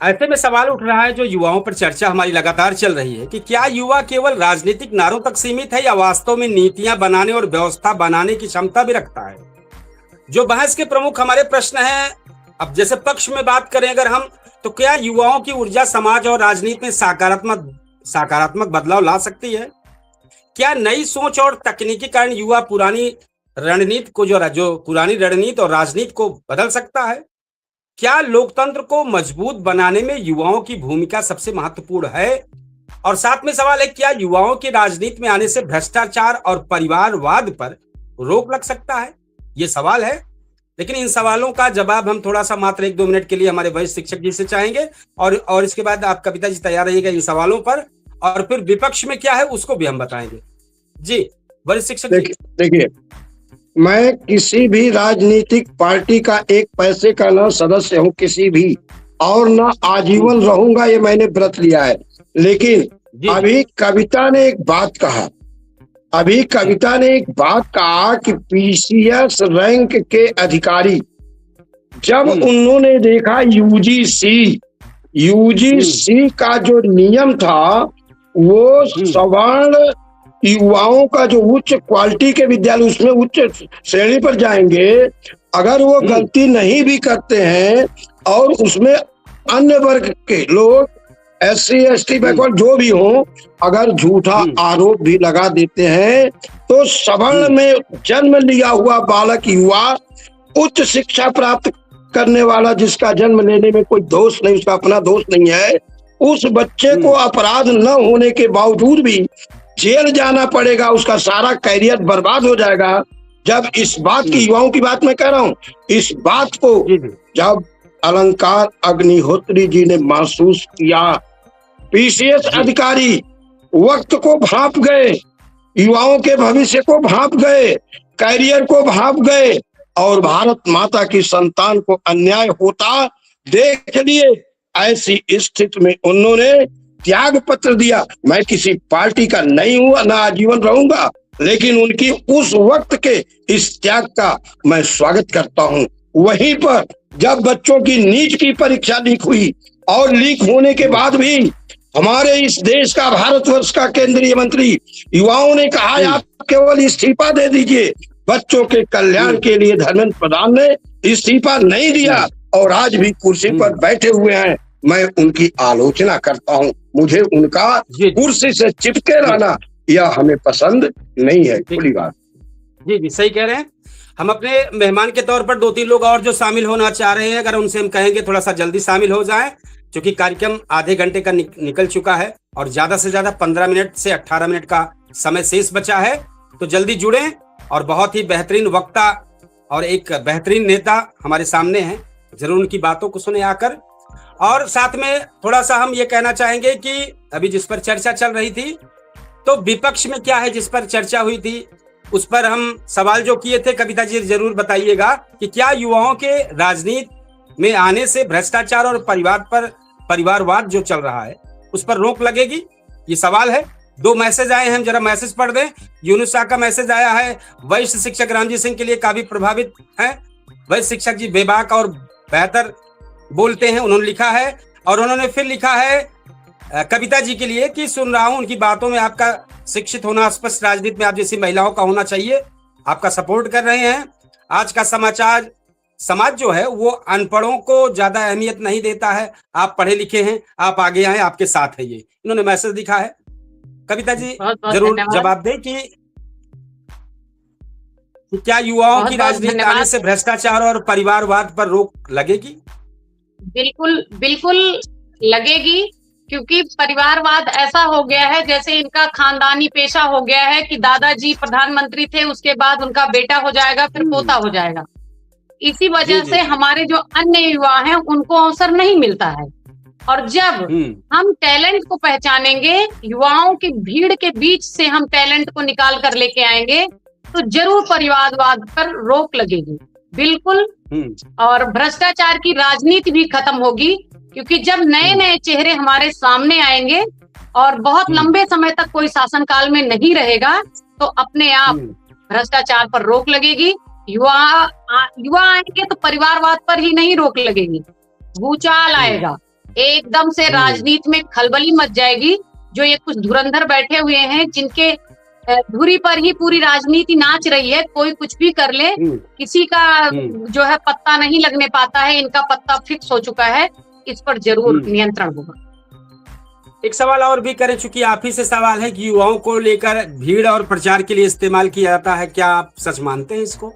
ऐसे में सवाल उठ रहा है, जो युवाओं पर चर्चा हमारी लगातार चल रही है कि क्या युवा केवल राजनीतिक नारों तक सीमित है या वास्तव में नीतियां बनाने और व्यवस्था बनाने की क्षमता भी रखता है। जो बहस के प्रमुख हमारे प्रश्न हैं, अब जैसे पक्ष में बात करें अगर हम, तो क्या युवाओं की ऊर्जा समाज और राजनीति में सकारात्मक बदलाव ला सकती है? क्या नई सोच और तकनीकी कारण युवा पुरानी रणनीति को जो पुरानी रणनीति और राजनीति को बदल सकता है? क्या लोकतंत्र को मजबूत बनाने में युवाओं की भूमिका सबसे महत्वपूर्ण है? और साथ में सवाल है, क्या युवाओं की राजनीति में आने से भ्रष्टाचार और परिवारवाद पर रोक लग सकता है? ये सवाल है, लेकिन इन सवालों का जवाब हम थोड़ा सा मात्र 1-2 मिनट के लिए हमारे वरिष्ठ शिक्षक जी से चाहेंगे, और इसके बाद आप कविता जी तैयार रहिएगा इन सवालों पर, और फिर विपक्ष में क्या है उसको भी हम बताएंगे। जी वरिष्ठ शिक्षक जी। देखिए, मैं किसी भी राजनीतिक पार्टी का एक पैसे का न सदस्य हूँ किसी भी, और न आजीवन रहूंगा, ये मैंने व्रत लिया है। लेकिन अभी कविता ने एक बात कहा कि पीसीएस रैंक के अधिकारी, जब उन्होंने देखा यूजीसी का जो नियम था वो सवर्ण युवाओं का जो उच्च क्वालिटी के विद्यालय उसमें उच्च श्रेणी पर जाएंगे, अगर वो गलती नहीं भी करते हैं और उसमें अन्य वर्ग के लोग SC ST बैकवर्ड जो भी हो, अगर झूठा आरोप भी लगा देते हैं, तो सवर्ण में जन्म लिया हुआ बालक युवा, उच्च शिक्षा प्राप्त करने वाला, जिसका जन्म लेने में कोई दोष नहीं, उसका अपना दोष नहीं है, उस बच्चे को अपराध न होने के बावजूद भी जेल जाना पड़ेगा, उसका सारा करियर बर्बाद हो जाएगा। जब इस बात की, युवाओं की बात मैं कह रहा हूँ, इस बात को जब अलंकार अग्निहोत्री जी ने महसूस किया, पीसीएस अधिकारी वक्त को भांप गए, युवाओं के भविष्य को भांप गए, करियर को भांप गए, और भारत माता की संतान को अन्याय होता देख लिए। ऐसी स्थिति में उन्होंने त्याग पत्र दिया। मैं किसी पार्टी का नहीं हूं, ना आजीवन रहूंगा, लेकिन उनकी उस वक्त के इस त्याग का मैं स्वागत करता हूं। वहीं पर जब बच्चों की नीट की परीक्षा लीक हुई, और लीक होने के बाद भी हमारे इस देश का, भारतवर्ष का केंद्रीय मंत्री, युवाओं ने कहा आप केवल इस्तीफा दे दीजिए। बच्चों के कल्याण के लिए धर्मेंद्र प्रधान ने इस्तीफा नहीं दिया और आज भी कुर्सी पर बैठे हुए हैं। मैं उनकी आलोचना करता हूं। मुझे उनका कुर्सी से चिपके रहना यह हमें पसंद नहीं है। खुली बात। जी सही कह रहे हैं। हम अपने मेहमान के तौर पर 2-3 लोग और जो शामिल होना चाह रहे हैं, अगर उनसे हम कहेंगे थोड़ा सा जल्दी शामिल हो जाएं, क्योंकि कार्यक्रम आधे घंटे का निकल चुका है और ज्यादा से ज्यादा 15 मिनट से 18 मिनट का समय शेष बचा है, तो जल्दी जुड़ें। और बहुत ही बेहतरीन वक्ता और एक बेहतरीन नेता हमारे सामने हैं, जरूर उनकी बातों को सुने आकर। और साथ में थोड़ा सा हम ये कहना चाहेंगे कि अभी जिस पर चर्चा चल रही थी, तो विपक्ष में क्या है जिस पर चर्चा हुई थी, उस पर हम सवाल जो किए थे, कविता जी जरूर बताइएगा कि क्या युवाओं के राजनीति में आने से भ्रष्टाचार और परिवारवाद जो चल रहा है उस पर रोक लगेगी? ये सवाल है। 2 मैसेज आए हैं, हम जरा मैसेज पढ़ दें। यूनुस शाह का मैसेज आया है, वरिष्ठ शिक्षक रामजी सिंह के लिए काफी प्रभावित है। वरिष्ठ शिक्षक जी बेबाक और बेहतर बोलते हैं, उन्होंने लिखा है। और उन्होंने फिर लिखा है कविता जी के लिए कि सुन रहा हूं उनकी बातों में आपका शिक्षित होना, स्पष्ट राजनीति में आप जैसी महिलाओं का होना चाहिए। आपका सपोर्ट कर रहे हैं। आज का समाज जो है वो अनपढ़ों को ज्यादा अहमियत नहीं देता है। आप पढ़े लिखे हैं, आप आगे आए, आपके साथ है। ये इन्होंने मैसेज लिखा है। कविता जी बहुत बहुत जरूर धन्यवाद। जवाब दें कि क्या युवाओं बहुत की बहुत राजनीति धन्यवाद। आने से भ्रष्टाचार और परिवारवाद पर रोक लगेगी? बिल्कुल बिल्कुल लगेगी, क्योंकि परिवारवाद ऐसा हो गया है जैसे इनका खानदानी पेशा हो गया है कि दादाजी प्रधानमंत्री थे, उसके बाद उनका बेटा हो जाएगा, फिर पोता हो जाएगा। इसी वजह जी, से जी। हमारे जो अन्य युवा हैं उनको अवसर नहीं मिलता है। और जब हम टैलेंट को पहचानेंगे, युवाओं की भीड़ के बीच से हम टैलेंट को निकाल कर लेके आएंगे, तो जरूर परिवारवाद पर रोक लगेगी, बिल्कुल। और भ्रष्टाचार की राजनीति भी खत्म होगी, क्योंकि जब नए नए चेहरे हमारे सामने आएंगे और बहुत लंबे समय तक कोई शासनकाल में नहीं रहेगा, तो अपने आप भ्रष्टाचार पर रोक लगेगी। युवा आएंगे तो परिवारवाद पर ही नहीं रोक लगेगी, भूचाल आएगा, एकदम से राजनीति में खलबली मच जाएगी। जो ये कुछ धुरंधर बैठे हुए हैं, जिनके धुरी पर ही पूरी राजनीति नाच रही है, कोई कुछ भी कर ले, किसी का जो है पत्ता नहीं लगने पाता है, इनका पत्ता फिक्स हो चुका है। इस पर जरूर नियंत्रण होगा। एक सवाल और भी करें, चूंकि आप ही से सवाल है कि युवाओं को लेकर भीड़ और प्रचार के लिए इस्तेमाल किया जाता है, क्या आप सच मानते हैं इसको?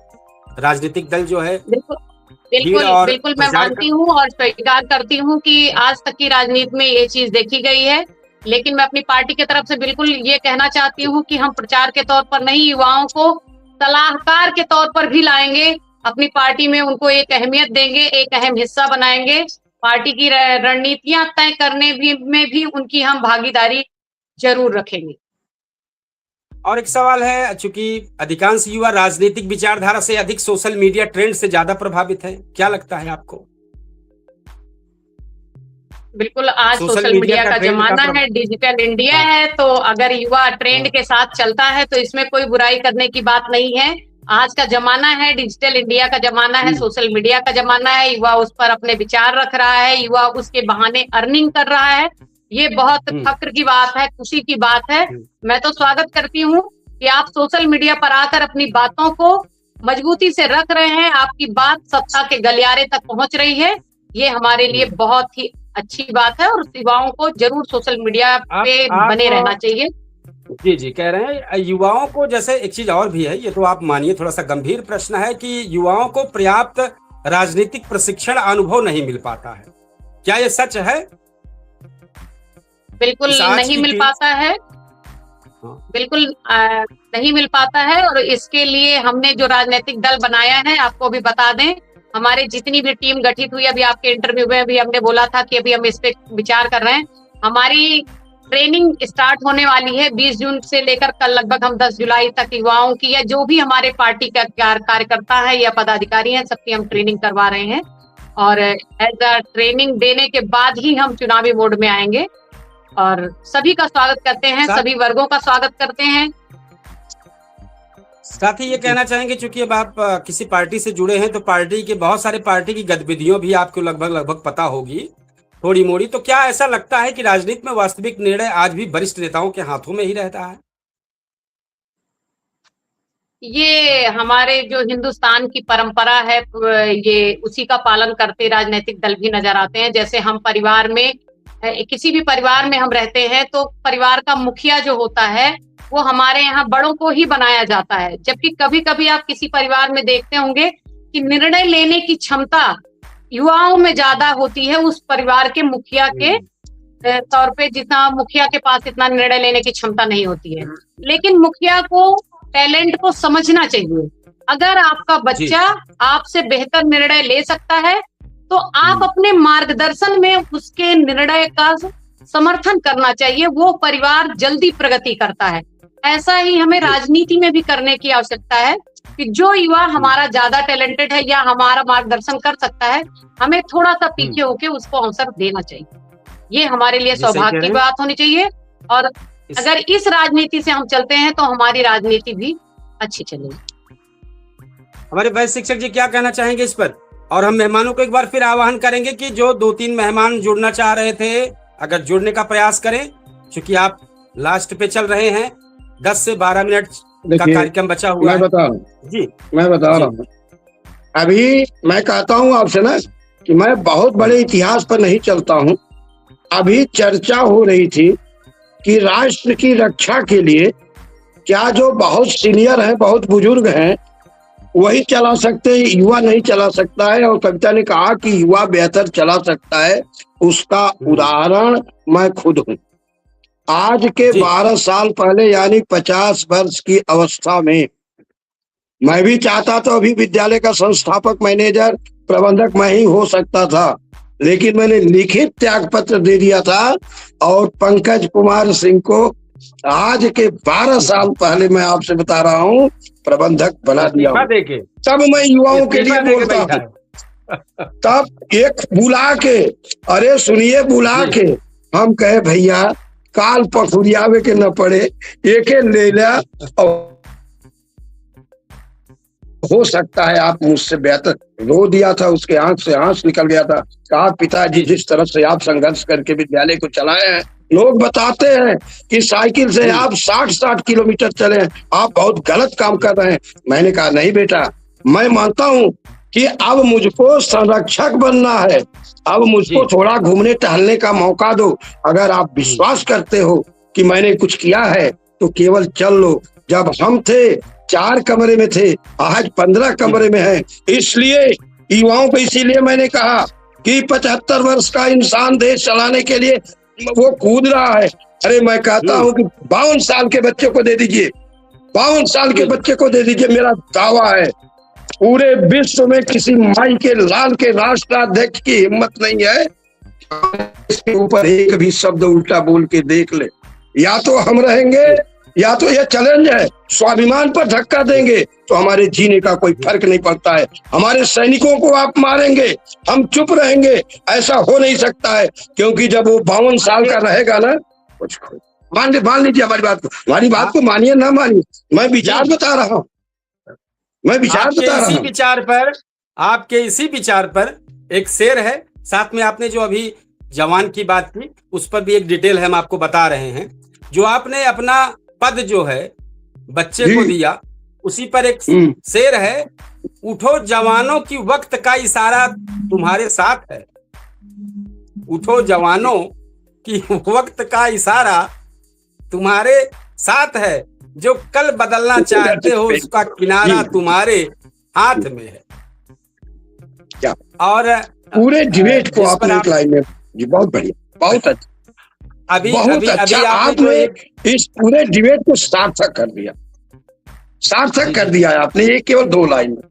राजनीतिक दल जो है बिल्कुल मैं मानती हूँ और स्वीकार करती हूँ कि आज तक की राजनीति में ये चीज देखी गई है। लेकिन मैं अपनी पार्टी की तरफ से बिल्कुल ये कहना चाहती हूँ कि हम प्रचार के तौर पर नहीं, युवाओं को सलाहकार के तौर पर भी लाएंगे, अपनी पार्टी में उनको एक अहमियत देंगे, एक अहम हिस्सा बनाएंगे। पार्टी की रणनीतियां तय करने में भी उनकी हम भागीदारी जरूर रखेंगे। और एक सवाल है, चूंकि अधिकांश युवा राजनीतिक विचारधारा से अधिक सोशल मीडिया ट्रेंड से ज्यादा प्रभावित है, क्या लगता है आपको? बिल्कुल, आज सोशल मीडिया का जमाना है, डिजिटल इंडिया है, तो अगर युवा ट्रेंड के साथ चलता है तो इसमें कोई बुराई करने की बात नहीं है। आज का जमाना है, डिजिटल इंडिया का जमाना है, सोशल मीडिया का जमाना है। युवा उस पर अपने विचार रख रहा है, युवा उसके बहाने अर्निंग कर रहा है। ये बहुत फक्र की बात है, खुशी की बात है। मैं तो स्वागत करती हूँ कि आप सोशल मीडिया पर आकर अपनी बातों को मजबूती से रख रहे हैं, आपकी बात सत्ता के गलियारे तक पहुंच रही है। ये हमारे लिए बहुत ही अच्छी बात है और युवाओं को जरूर सोशल मीडिया पे बने रहना चाहिए। जी कह रहे हैं युवाओं को। जैसे एक चीज और भी है, ये तो आप मानिए थोड़ा सा गंभीर प्रश्न है कि युवाओं को पर्याप्त राजनीतिक प्रशिक्षण अनुभव नहीं मिल पाता है, क्या ये सच है? बिल्कुल नहीं मिल पाता है, बिल्कुल नहीं मिल पाता है। और इसके लिए हमने जो राजनीतिक दल बनाया है, आपको भी बता दें, हमारे जितनी भी टीम गठित हुई, अभी आपके इंटरव्यू में भी हमने बोला था कि अभी हम इस पे विचार कर रहे हैं। हमारी ट्रेनिंग स्टार्ट होने वाली है 20 जून से लेकर कल लगभग हम 10 जुलाई तक युवाओं की, या जो भी हमारे पार्टी का कार्यकर्ता है या पदाधिकारी हैं, सबकी हम ट्रेनिंग करवा रहे हैं। और एज अ ट्रेनिंग देने के बाद ही हम चुनावी मोड में आएंगे और सभी का स्वागत करते हैं, सभी वर्गों का स्वागत करते हैं। साथ ही ये कहना चाहेंगे, चूंकि अब आप किसी पार्टी से जुड़े हैं तो पार्टी के बहुत सारे पार्टी की गतिविधियों भी आपको लगभग पता होगी थोड़ी मोड़ी, तो क्या ऐसा लगता है कि राजनीति में वास्तविक निर्णय आज भी वरिष्ठ नेताओं के हाथों में ही रहता है? ये हमारे जो हिंदुस्तान की परंपरा है, ये उसी का पालन करते राजनीतिक दल भी नजर आते हैं। जैसे हम परिवार में, किसी भी परिवार में हम रहते हैं तो परिवार का मुखिया जो होता है वो हमारे यहाँ बड़ों को ही बनाया जाता है। जबकि कभी कभी आप किसी परिवार में देखते होंगे कि निर्णय लेने की क्षमता युवाओं में ज्यादा होती है उस परिवार के मुखिया के तौर पे, जितना मुखिया के पास इतना निर्णय लेने की क्षमता नहीं होती है। लेकिन मुखिया को टैलेंट को समझना चाहिए। अगर आपका बच्चा आपसे बेहतर निर्णय ले सकता है तो आप अपने मार्गदर्शन में उसके निर्णय का समर्थन करना चाहिए, वो परिवार जल्दी प्रगति करता है। ऐसा ही हमें राजनीति में भी करने की आवश्यकता है कि जो युवा हमारा ज्यादा टैलेंटेड है या हमारा मार्गदर्शन कर सकता है, हमें थोड़ा सा पीछे होके उसको अवसर देना चाहिए। ये हमारे लिए सौभाग्य की बात होनी चाहिए। और अगर इस राजनीति से हम चलते हैं तो हमारी राजनीति भी अच्छी चलेगी। हमारे वैश्य शिक्षक जी क्या कहना चाहेंगे इस पर? और हम मेहमानों को एक बार फिर आह्वान करेंगे कि जो 2-3 मेहमान जुड़ना चाह रहे थे, अगर जुड़ने का प्रयास करें, क्योंकि आप लास्ट पे चल रहे हैं, 10 से 12 मिनट का देखिए, कार्यक्रम बचा हुआ मैं है। बता रहा हूँ जी मैं बता जी रहा हूँ अभी मैं कहता हूँ आपसे ना कि मैं बहुत बड़े इतिहास पर नहीं चलता हूँ। अभी चर्चा हो रही थी कि राष्ट्र की रक्षा के लिए क्या जो बहुत सीनियर हैं, बहुत बुजुर्ग हैं, वही चला सकते हैं, युवा नहीं चला सकता है। और कविता ने कहा कि युवा बेहतर चला सकता है। उसका उदाहरण मैं खुद हूँ। आज के जी 12 साल पहले यानी 50 वर्ष की अवस्था में मैं भी चाहता था, अभी विद्यालय का संस्थापक, मैनेजर, प्रबंधक मैं ही हो सकता था, लेकिन मैंने लिखित त्याग पत्र दे दिया था और पंकज कुमार सिंह को आज के 12 साल पहले, मैं आपसे बता रहा हूँ, प्रबंधक बना दिया इस्तीफा हूँ। देके तब मैं युवाओं के इस्तीफा लिए देके बोलता बैठा हूँ। है। तब एक बुला के, अरे सुनिए, बुला जी के हम कहे भैया काल पखुरियावे के न पड़े, एके ले लिया और हो सकता है आप मुझसे बेहतर। रो दिया था, उसके आंख से आंसू निकल गया था। कहा पिताजी, जी जिस तरह से आप संघर्ष करके विद्यालय को चलाए हैं, लोग बताते हैं कि साइकिल से आप 60-60 किलोमीटर चले हैं, आप बहुत गलत काम कर रहे हैं। मैंने कहा नहीं बेटा, मैं मानता हूं कि अब मुझको संरक्षक बनना है, अब मुझको जी थोड़ा घूमने टहलने का मौका दो। अगर आप विश्वास करते हो कि मैंने कुछ किया है तो केवल चल लो। जब हम थे 4 कमरे में थे, आज 15 कमरे में हैं। इसलिए युवाओं को, इसीलिए मैंने कहा कि 75 वर्ष का इंसान देश चलाने के लिए वो कूद रहा है। अरे मैं कहता हूं कि 52 साल के बच्चे को दे दीजिए, 52 साल के बच्चे को दे दीजिए। मेरा दावा है पूरे विश्व में किसी माई के लाल के राष्ट्राध्यक्ष की हिम्मत नहीं है इसके ऊपर एक भी शब्द उल्टा बोल के देख ले। या तो हम रहेंगे, या तो ये चैलेंज है, स्वाभिमान पर धक्का देंगे तो हमारे जीने का कोई फर्क नहीं पड़ता है। हमारे सैनिकों को आप मारेंगे, हम चुप रहेंगे, ऐसा हो नहीं सकता है। क्योंकि जब वो 52 साल का रहेगा ना, कुछ मान लीजिए हमारी बात को मानिए ना मानिए, मैं विचार बता रहा हूँ, मैं विचार बता रहा हूँ। आपके इसी विचार पर एक शेर है, साथ में आपने जो अभी जवान की बात की उस पर भी एक डिटेल हम आपको बता रहे हैं। जो आपने अपना पद जो है बच्चे को दिया, उसी पर एक शेर है, उठो जवानों की वक्त का इशारा तुम्हारे साथ है। उठो जवानों की वक्त का इशारा तुम्हारे साथ है, जो कल बदलना चाहते हो उसका किनारा तुम्हारे हाथ में है। क्या और पूरे डिबेट को आपने एक लाइन में, जी बहुत बढ़िया, बहुत अच्छा, बहुत अच्छा। आपने इस पूरे डिबेट को सार्थक कर दिया, सार्थक कर दिया है आपने। ये केवल 2 लाइन में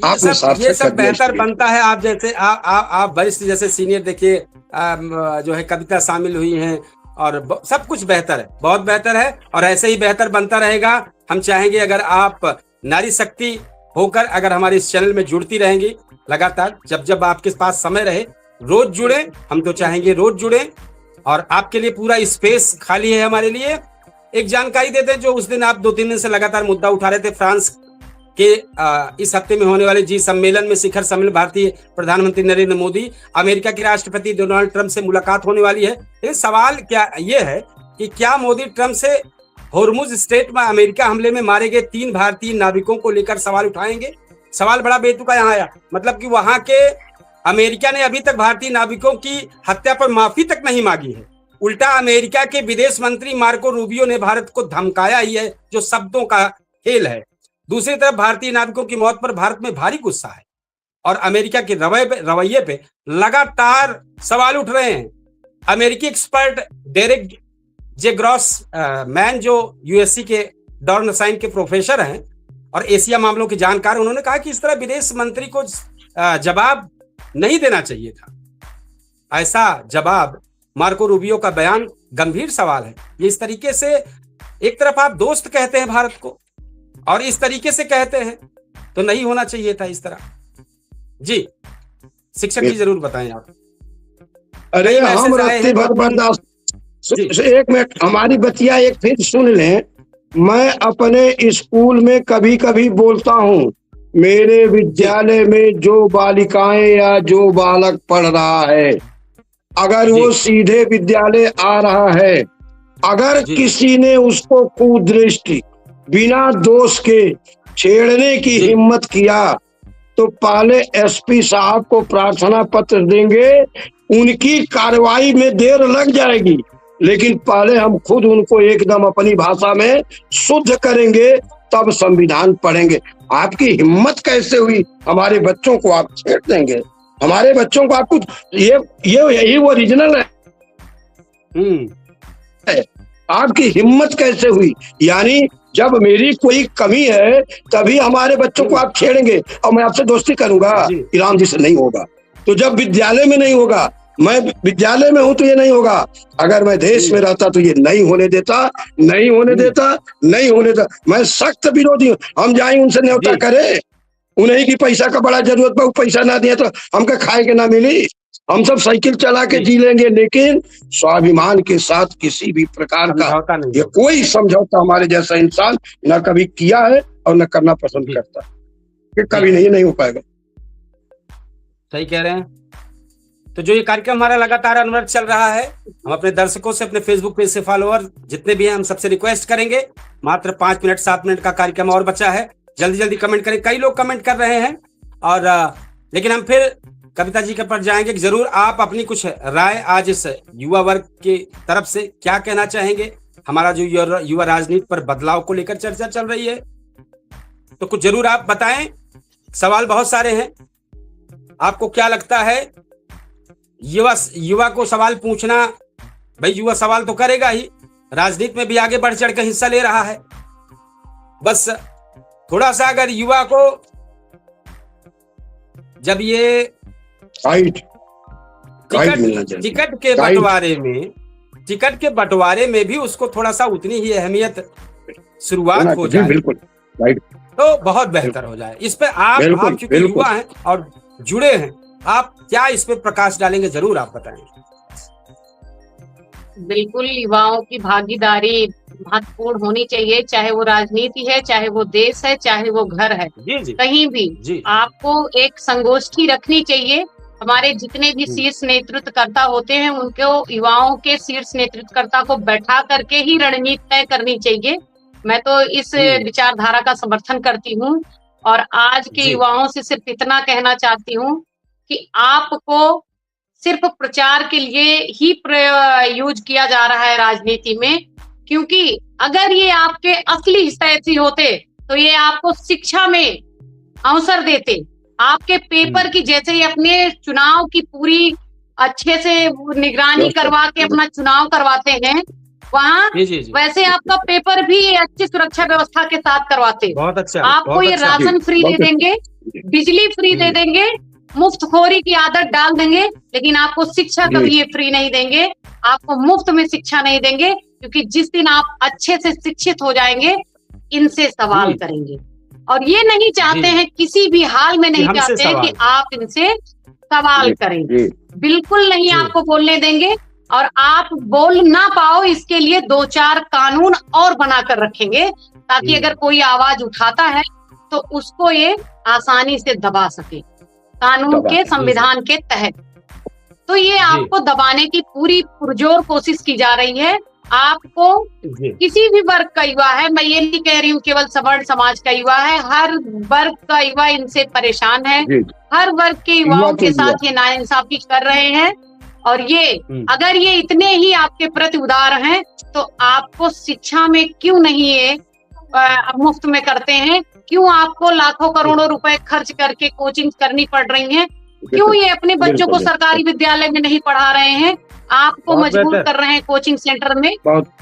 आपने सार्थक कर दिया। ये सब बेहतर बनता है। आप जैसे आप वरिष्ठ जैसे सीनियर देखिए, जो है कविता शामिल हुई हैं और सब कुछ बेहतर है, बहुत बेहतर है और ऐसे ही बेहतर बनता रहेगा। हम चाहेंगे अगर आप नारी शक्ति होकर अगर हमारे इस चैनल में जुड़ती रहेंगी लगातार, जब जब आपके पास समय रहे रोज जुड़े, हम तो चाहेंगे रोज जुड़े और आपके लिए पूरा स्पेस खाली है हमारे लिए। एक जानकारी देते हैं, जो उस दिन आप 2-3 दिन से लगातार मुद्दा उठा रहे थे, फ्रांस के इस हफ्ते में होने वाले जी सम्मेलन में, शिखर सम्मेलन, भारतीय प्रधानमंत्री नरेंद्र मोदी, अमेरिका के राष्ट्रपति डोनाल्ड ट्रंप से मुलाकात होने वाली है। लेकिन सवाल क्या ये है कि क्या मोदी ट्रंप से होर्मुज स्ट्रेट में अमेरिका हमले में मारे गए 3 भारतीय नाविकों को लेकर सवाल उठाएंगे? सवाल बड़ा बेतुका यहाँ आया, मतलब कि वहां के अमेरिका ने अभी तक भारतीय नाविकों की हत्या पर माफी तक नहीं मांगी है। उल्टा अमेरिका के विदेश मंत्री मार्को रूबियो ने भारत को धमकाया ही है, जो शब्दों का खेल है। दूसरी तरफ भारतीय नाविकों की मौत पर भारत में भारी गुस्सा है और अमेरिका के रवैये पे लगातार सवाल उठ रहे हैं। अमेरिकी एक्सपर्ट डेरेक जे ग्रॉस मैन, जो यूएससी के डॉर्नसाइन के प्रोफेसर हैं और एशिया मामलों के जानकार, उन्होंने कहा कि इस तरह विदेश मंत्री को जवाब नहीं देना चाहिए था। ऐसा जवाब, मार्को रूबियो का बयान गंभीर सवाल है। ये इस तरीके से एक तरफ आप दोस्त कहते हैं भारत को और इस तरीके से कहते हैं, तो नहीं होना चाहिए था इस तरह। जी शिक्षक जी जरूर बताएं आप। अरे हम रत्ती भर बर्दाश्त, एक मिनट हमारी बतिया एक फिर सुन लें। मैं अपने स्कूल में कभी कभी बोलता हूँ, मेरे विद्यालय में जो बालिकाएं या जो बालक पढ़ रहा है, अगर वो सीधे विद्यालय आ रहा है, अगर किसी ने उसको कुदृष्टि बिना दोष के छेड़ने की हिम्मत किया तो पहले एसपी साहब को प्रार्थना पत्र देंगे। उनकी कार्रवाई में देर लग जाएगी, लेकिन पहले हम खुद उनको एकदम अपनी भाषा में शुद्ध करेंगे, तब संविधान पढ़ेंगे। आपकी हिम्मत कैसे हुई? हमारे बच्चों को आप छेड़ देंगे, हमारे बच्चों को आप कुछ ये यही ओरिजिनल है। आपकी हिम्मत कैसे हुई? यानी जब मेरी कोई कमी है तभी हमारे बच्चों को आप छेड़ेंगे और मैं आपसे दोस्ती करूंगा? इलाम जी से नहीं होगा। तो जब विद्यालय में नहीं होगा, मैं विद्यालय में हूं तो ये नहीं होगा। अगर मैं देश में रहता तो ये नहीं होने देता, नहीं होने देता, नहीं होने देता। मैं सख्त विरोधी हूँ। हम जाए उनसे न्योता करें, उन्हीं की पैसा का बड़ा जरूरत पर, पैसा ना दिया तो हमको खाए के ना मिली। हम सब साइकिल चला के जी लेंगे, लेकिन स्वाभिमान के साथ किसी भी प्रकार का ये कोई समझौता हमारे जैसा इंसान ना कभी किया है और न करना पसंद करता। ये कभी नहीं हो पाएगा। सही कह रहे हैं। तो जो ये कार्यक्रम हमारा लगातार अनवरत चल रहा है, हम अपने दर्शकों से, अपने फेसबुक पेज से फॉलोअर जितने भी हैं, हम सबसे रिक्वेस्ट करेंगे, मात्र 5 मिनट 7 मिनट का कार्यक्रम और बचा है, जल्दी जल्दी कमेंट करें। कई लोग कमेंट कर रहे हैं और लेकिन हम फिर कविता जी के पर जाएंगे कि जरूर आप अपनी कुछ राय आज इस युवा वर्ग की तरफ से क्या कहना चाहेंगे। हमारा जो युवा राजनीति पर बदलाव को लेकर चर्चा चल रही है, तो कुछ जरूर आप बताएं। सवाल बहुत सारे हैं, आपको क्या लगता है? युवा को सवाल पूछना, भाई युवा सवाल तो करेगा ही, राजनीति में भी आगे बढ़ चढ़ कर हिस्सा ले रहा है। बस थोड़ा सा अगर युवा को जब ये टिकट के बंटवारे में भी उसको थोड़ा सा उतनी ही अहमियत शुरुआत हो जाए तो बहुत बेहतर हो जाए। इस पे आप चूंकि युवा हैं और जुड़े हैं, आप क्या इस पे प्रकाश डालेंगे? जरूर आप बताएं। बिल्कुल, युवाओं की भागीदारी महत्वपूर्ण होनी चाहिए, चाहे वो राजनीति है, चाहे वो देश है, चाहे वो घर है। जी। कहीं भी आपको एक संगोष्ठी रखनी चाहिए। हमारे जितने भी शीर्ष नेतृत्वकर्ता होते हैं, उनको युवाओं के शीर्ष नेतृत्वकर्ता को बैठा करके ही रणनीति तय करनी चाहिए। मैं तो इस विचारधारा का समर्थन करती हूँ और आज के युवाओं से सिर्फ इतना कहना चाहती हूँ कि आपको सिर्फ प्रचार के लिए ही यूज किया जा रहा है राजनीति में, क्योंकि अगर ये आपके असली हितैषी होते तो ये आपको शिक्षा में अवसर देते। आपके पेपर की जैसे ही अपने चुनाव की पूरी अच्छे से निगरानी करवा के अपना चुनाव करवाते हैं, वहाँ वैसे आपका पेपर भी अच्छी सुरक्षा व्यवस्था के साथ करवाते। बहुत अच्छा। आपको ये राशन फ्री दे देंगे, बिजली फ्री दे देंगे, मुफ्तखोरी की आदत डाल देंगे, लेकिन आपको शिक्षा कभी ये फ्री नहीं देंगे, आपको मुफ्त में शिक्षा नहीं देंगे, क्योंकि जिस दिन आप अच्छे से शिक्षित हो जाएंगे, इनसे सवाल करेंगे। और ये नहीं चाहते हैं, किसी भी हाल में नहीं चाहते हैं कि आप इनसे सवाल करें। बिल्कुल नहीं आपको बोलने देंगे, और आप बोल ना पाओ इसके लिए 2-4 कानून और बनाकर रखेंगे, ताकि अगर कोई आवाज उठाता है तो उसको ये आसानी से दबा सके कानून के, संविधान के तहत। तो ये आपको दबाने की पूरी पुरजोर कोशिश की जा रही है। आपको किसी भी वर्ग का युवा है, मैं ये नहीं कह रही हूँ केवल सवर्ण समाज का युवा है, हर वर्ग का युवा इनसे परेशान है। हर वर्ग के युवाओं के साथ ये नाइंसाफी कर रहे हैं, और ये अगर ये इतने ही आपके प्रति उदार हैं तो आपको शिक्षा में क्यों नहीं ये मुफ्त में करते हैं? क्यों आपको लाखों करोड़ों रुपए खर्च करके कोचिंग करनी पड़ रही है? क्यों ये अपने बच्चों को सरकारी विद्यालय में नहीं पढ़ा रहे हैं? आपको मजबूर कर रहे हैं कोचिंग सेंटर में।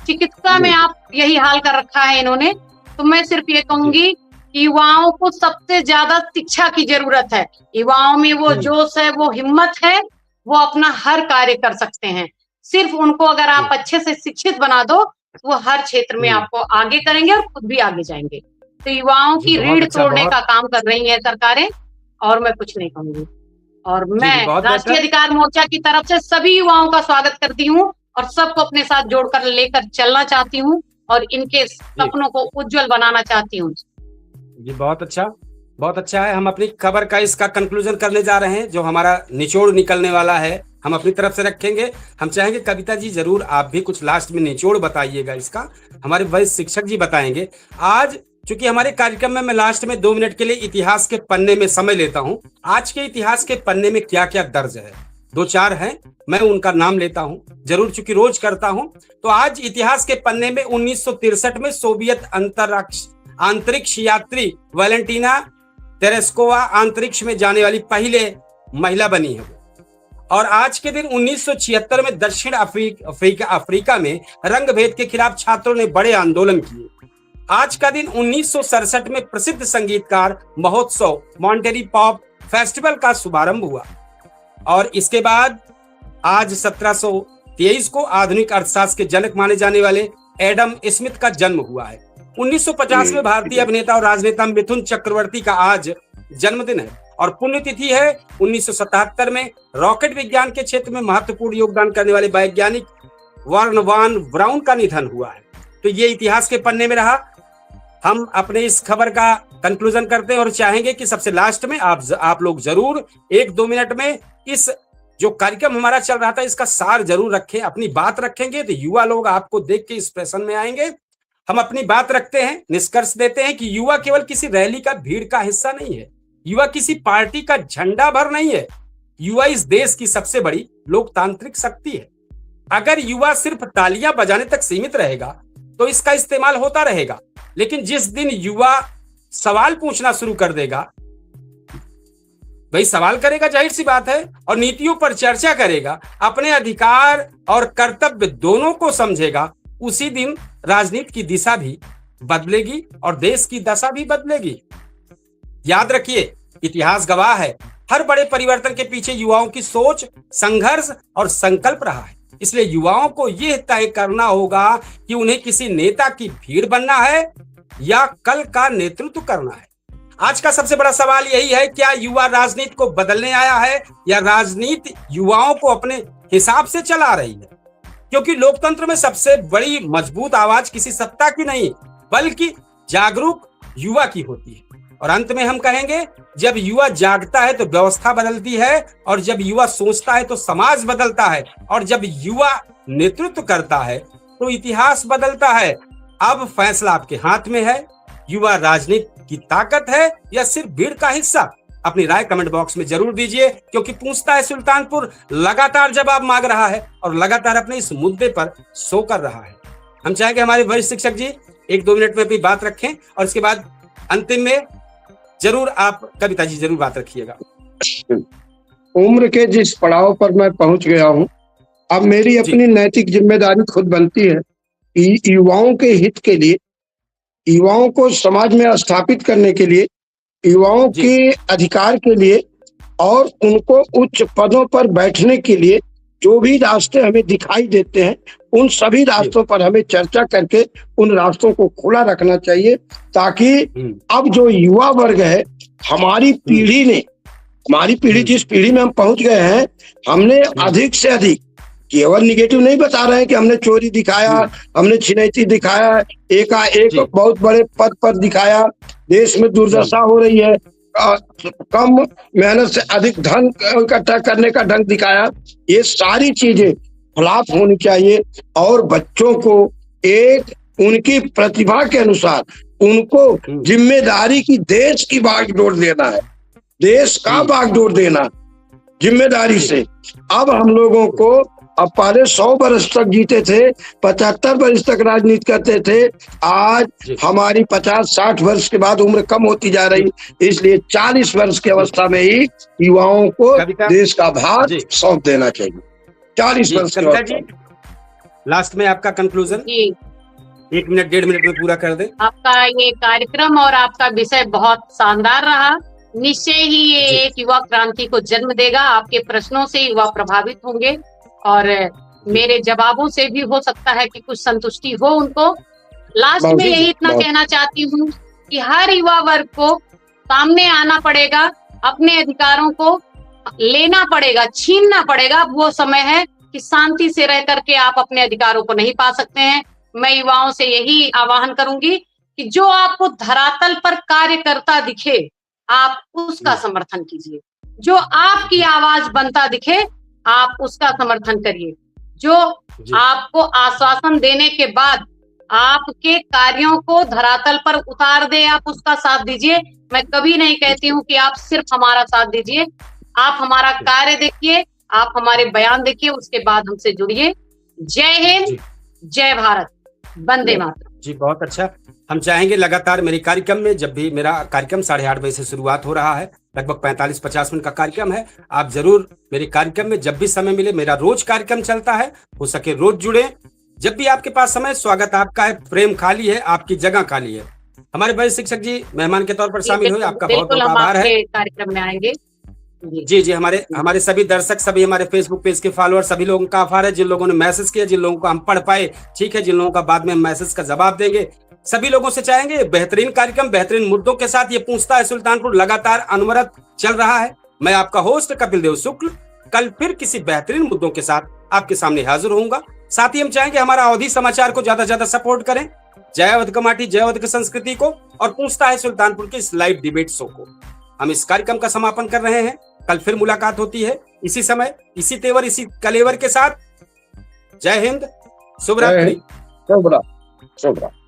चिकित्सा में आप यही हाल कर रखा है इन्होंने। तो मैं सिर्फ ये कहूंगी कि युवाओं को सबसे ज्यादा शिक्षा की जरूरत है। युवाओं में वो जोश है, वो हिम्मत है, वो अपना हर कार्य कर सकते हैं। सिर्फ उनको अगर आप अच्छे से शिक्षित बना दो, तो वो हर क्षेत्र में आपको आगे करेंगे और खुद भी आगे जाएंगे। तो युवाओं की रीढ़ तोड़ने का काम कर रही है सरकारें, और मैं कुछ नहीं कहूंगी। और मैं राष्ट्रीय अधिकार मोर्चा की तरफ से सभी युवाओं का स्वागत करती हूँ और सबको अपने साथ जोड़कर लेकर चलना चाहती हूँ और इनके सपनों को उज्जवल बनाना चाहती हूँ। जी बहुत अच्छा, बहुत अच्छा है। हम अपनी खबर का इसका कंक्लूजन करने जा रहे हैं, जो हमारा निचोड़ निकलने वाला है हम अपनी तरफ से रखेंगे। हम चाहेंगे कविता जी जरूर आप भी कुछ लास्ट में निचोड़ बताइएगा इसका, हमारे वरिष्ठ शिक्षक जी बताएंगे। आज चूंकि हमारे कार्यक्रम में मैं लास्ट में 2 मिनट के लिए इतिहास के पन्ने में समय लेता हूं, आज के इतिहास के पन्ने में क्या क्या दर्ज है, 2-4 हैं, मैं उनका नाम लेता हूं जरूर, चूंकि रोज करता हूं। तो आज इतिहास के पन्ने में 1963 में सोवियत अंतरिक्ष यात्री वैलेंटीना तेरेस्कोवा अंतरिक्ष में जाने वाली पहले महिला बनी है। और आज के दिन 1976 में दक्षिण अफ्रीका में रंग भेद के खिलाफ छात्रों ने बड़े आंदोलन किए। आज का दिन 1967 में प्रसिद्ध संगीतकार महोत्सव मॉन्टेरी पॉप फेस्टिवल का शुभारंभ हुआ। और इसके बाद आज 1723 को आधुनिक अर्थशास्त्र के जनक माने जाने वाले एडम स्मिथ का जन्म हुआ है। 1950 में भारतीय अभिनेता और राजनेता मिथुन चक्रवर्ती का आज जन्मदिन है। और पुण्यतिथि है 1977 में रॉकेट विज्ञान के क्षेत्र में महत्वपूर्ण योगदान करने वाले वैज्ञानिक वर्न वान ब्राउन का निधन हुआ है। तो ये इतिहास के पन्ने में रहा। हम अपने इस खबर का कंक्लूजन करते हैं और चाहेंगे कि सबसे लास्ट में आप लोग जरूर 1-2 मिनट में इस जो कार्यक्रम हमारा चल रहा था इसका सार जरूर रखें। अपनी बात रखेंगे तो युवा लोग आपको देख के इंस्पिरेशन में आएंगे। हम अपनी बात रखते हैं, निष्कर्ष देते हैं कि युवा केवल किसी रैली का भीड़ का हिस्सा नहीं है, युवा किसी पार्टी का झंडा भर नहीं है, युवा इस देश की सबसे बड़ी लोकतांत्रिक शक्ति है। अगर युवा सिर्फ तालियां बजाने तक सीमित रहेगा तो इसका इस्तेमाल होता रहेगा, लेकिन जिस दिन युवा सवाल पूछना शुरू कर देगा, भाई सवाल करेगा जाहिर सी बात है, और नीतियों पर चर्चा करेगा, अपने अधिकार और कर्तव्य दोनों को समझेगा, उसी दिन राजनीति की दिशा भी बदलेगी और देश की दशा भी बदलेगी। याद रखिए, इतिहास गवाह है, हर बड़े परिवर्तन के पीछे युवाओं की सोच, संघर्ष और संकल्प रहा है। इसलिए युवाओं को यह तय करना होगा कि उन्हें किसी नेता की भीड़ बनना है या कल का नेतृत्व करना है। आज का सबसे बड़ा सवाल यही है, क्या युवा राजनीति को बदलने आया है या राजनीति युवाओं को अपने हिसाब से चला रही है? क्योंकि लोकतंत्र में सबसे बड़ी मजबूत आवाज किसी सत्ता की नहीं बल्कि जागरूक युवा की होती है। और अंत में हम कहेंगे, जब युवा जागता है तो व्यवस्था बदलती है, और जब युवा सोचता है तो समाज बदलता है, और जब युवा नेतृत्व करता है तो इतिहास बदलता है। अब फैसला आपके हाथ में है, युवा राजनीति की ताकत है या सिर्फ भीड़ का हिस्सा? अपनी राय कमेंट बॉक्स में जरूर दीजिए, क्योंकि पूछता है सुल्तानपुर लगातार जवाब मांग रहा है और लगातार अपने इस मुद्दे पर शो कर रहा है। हम चाहेंगे हमारे वरिष्ठ शिक्षक जी 1-2 मिनट में अपनी बात रखें और इसके बाद अंतिम में जरूर आप कविता जी जरूर बात रखिएगा। उम्र के जिस पड़ाव पर मैं पहुंच गया हूं, अब मेरी अपनी नैतिक जिम्मेदारी खुद बनती है कि युवाओं के हित के लिए, युवाओं को समाज में स्थापित करने के लिए, युवाओं के अधिकार के लिए और उनको उच्च पदों पर बैठने के लिए जो भी रास्ते हमें दिखाई देते हैं, उन सभी रास्तों पर हमें चर्चा करके उन रास्तों को खुला रखना चाहिए, ताकि अब जो युवा वर्ग है, हमारी पीढ़ी जिस पीढ़ी में हम पहुंच गए हैं, हमने अधिक से अधिक, केवल निगेटिव नहीं बता रहे हैं कि हमने चोरी दिखाया, हमने छिनैती दिखाया, एकाएक बहुत बड़े पद पर दिखाया, देश में दुर्दशा हो रही है, कम मेहनत से अधिक धन इकट्ठा करने का ढंग दिखाया। ये सारी चीजें खिलाफ होनी चाहिए और बच्चों को एक उनकी प्रतिभा के अनुसार उनको जिम्मेदारी की, देश की बागडोर देना है, देश का बागडोर देना जिम्मेदारी से। अब हम लोगों को, अब पहले 100 वर्ष तक जीते थे, 75 वर्ष तक राजनीति करते थे, आज हमारी 50-60 वर्ष के बाद उम्र कम होती जा रही, इसलिए 40 वर्ष की अवस्था में ही युवाओं को देश का भार सौंप देना चाहिए। 40 वर्ष के बाद। लास्ट में आपका कंक्लूजन 1 मिनट 1.5 मिनट में पूरा कर दे। आपका ये कार्यक्रम और आपका विषय बहुत शानदार रहा। निश्चय ही ये एक युवा क्रांति को जन्म देगा। आपके प्रश्नों से युवा प्रभावित होंगे और मेरे जवाबों से भी हो सकता है कि कुछ संतुष्टि हो उनको। लास्ट में यही इतना कहना चाहती हूँ कि हर युवा वर्ग को सामने आना पड़ेगा, अपने अधिकारों को लेना पड़ेगा, छीनना पड़ेगा। वो समय है कि शांति से रह करके आप अपने अधिकारों को नहीं पा सकते हैं। मैं युवाओं से यही आह्वान करूंगी कि जो आपको धरातल पर कार्य करता दिखे, आप उसका समर्थन कीजिए। जो आपकी आवाज बनता दिखे, आप उसका समर्थन करिए। जो जी आपको आश्वासन देने के बाद आपके कार्यों को धरातल पर उतार दे, आप उसका साथ दीजिए। मैं कभी नहीं कहती हूँ कि आप सिर्फ हमारा साथ दीजिए, आप हमारा कार्य देखिए, आप हमारे बयान देखिए, उसके बाद हमसे जुड़िए। जय हिंद, जी जय भारत, वंदे मातरम। जी, बहुत अच्छा। हम चाहेंगे लगातार मेरे कार्यक्रम में, जब भी मेरा कार्यक्रम 8:30 बजे से शुरुआत हो रहा है, लगभग 45-50 मिनट का कार्यक्रम है, आप जरूर मेरे कार्यक्रम में जब भी समय मिले, मेरा रोज कार्यक्रम चलता है, हो सके रोज जुड़े। जब भी आपके पास समय, स्वागत आपका है। प्रेम खाली है, आपकी जगह खाली है। हमारे वरिष्ठ शिक्षक जी मेहमान के तौर पर शामिल हुए, आपका बहुत बिल्कुल बहुत हम आभार है। आपके कार्यक्रम में आएंगे। जी जी, हमारे सभी दर्शक, सभी हमारे फेसबुक पेज के फॉलोअर, सभी लोगों का आभार है, जिन लोगों ने मैसेज किया, जिन लोगों को हम पढ़ पाए, ठीक है, जिन लोगों का बाद में हम मैसेज का जवाब देंगे। सभी लोगों से चाहेंगे बेहतरीन कार्यक्रम, बेहतरीन मुद्दों के साथ ये पूछता है सुल्तानपुर लगातार अनवरत चल रहा है। मैं आपका होस्ट कपिल देव शुक्ल कल फिर किसी बेहतरीन मुद्दों के साथ आपके सामने हाजिर होऊंगा। साथ ही हम चाहेंगे हमारा अवधि समाचार को ज्यादा से ज्यादा सपोर्ट करें, जय अवध का माटी, जय अवध की संस्कृति को, और पूछता है सुल्तानपुर के इस लाइव डिबेट शो को। हम इस कार्यक्रम का समापन कर रहे हैं। कल फिर मुलाकात होती है इसी समय, इसी तेवर, इसी कलेवर के साथ। जय हिंद, शुभ रात्रि। शुभ रात्रि।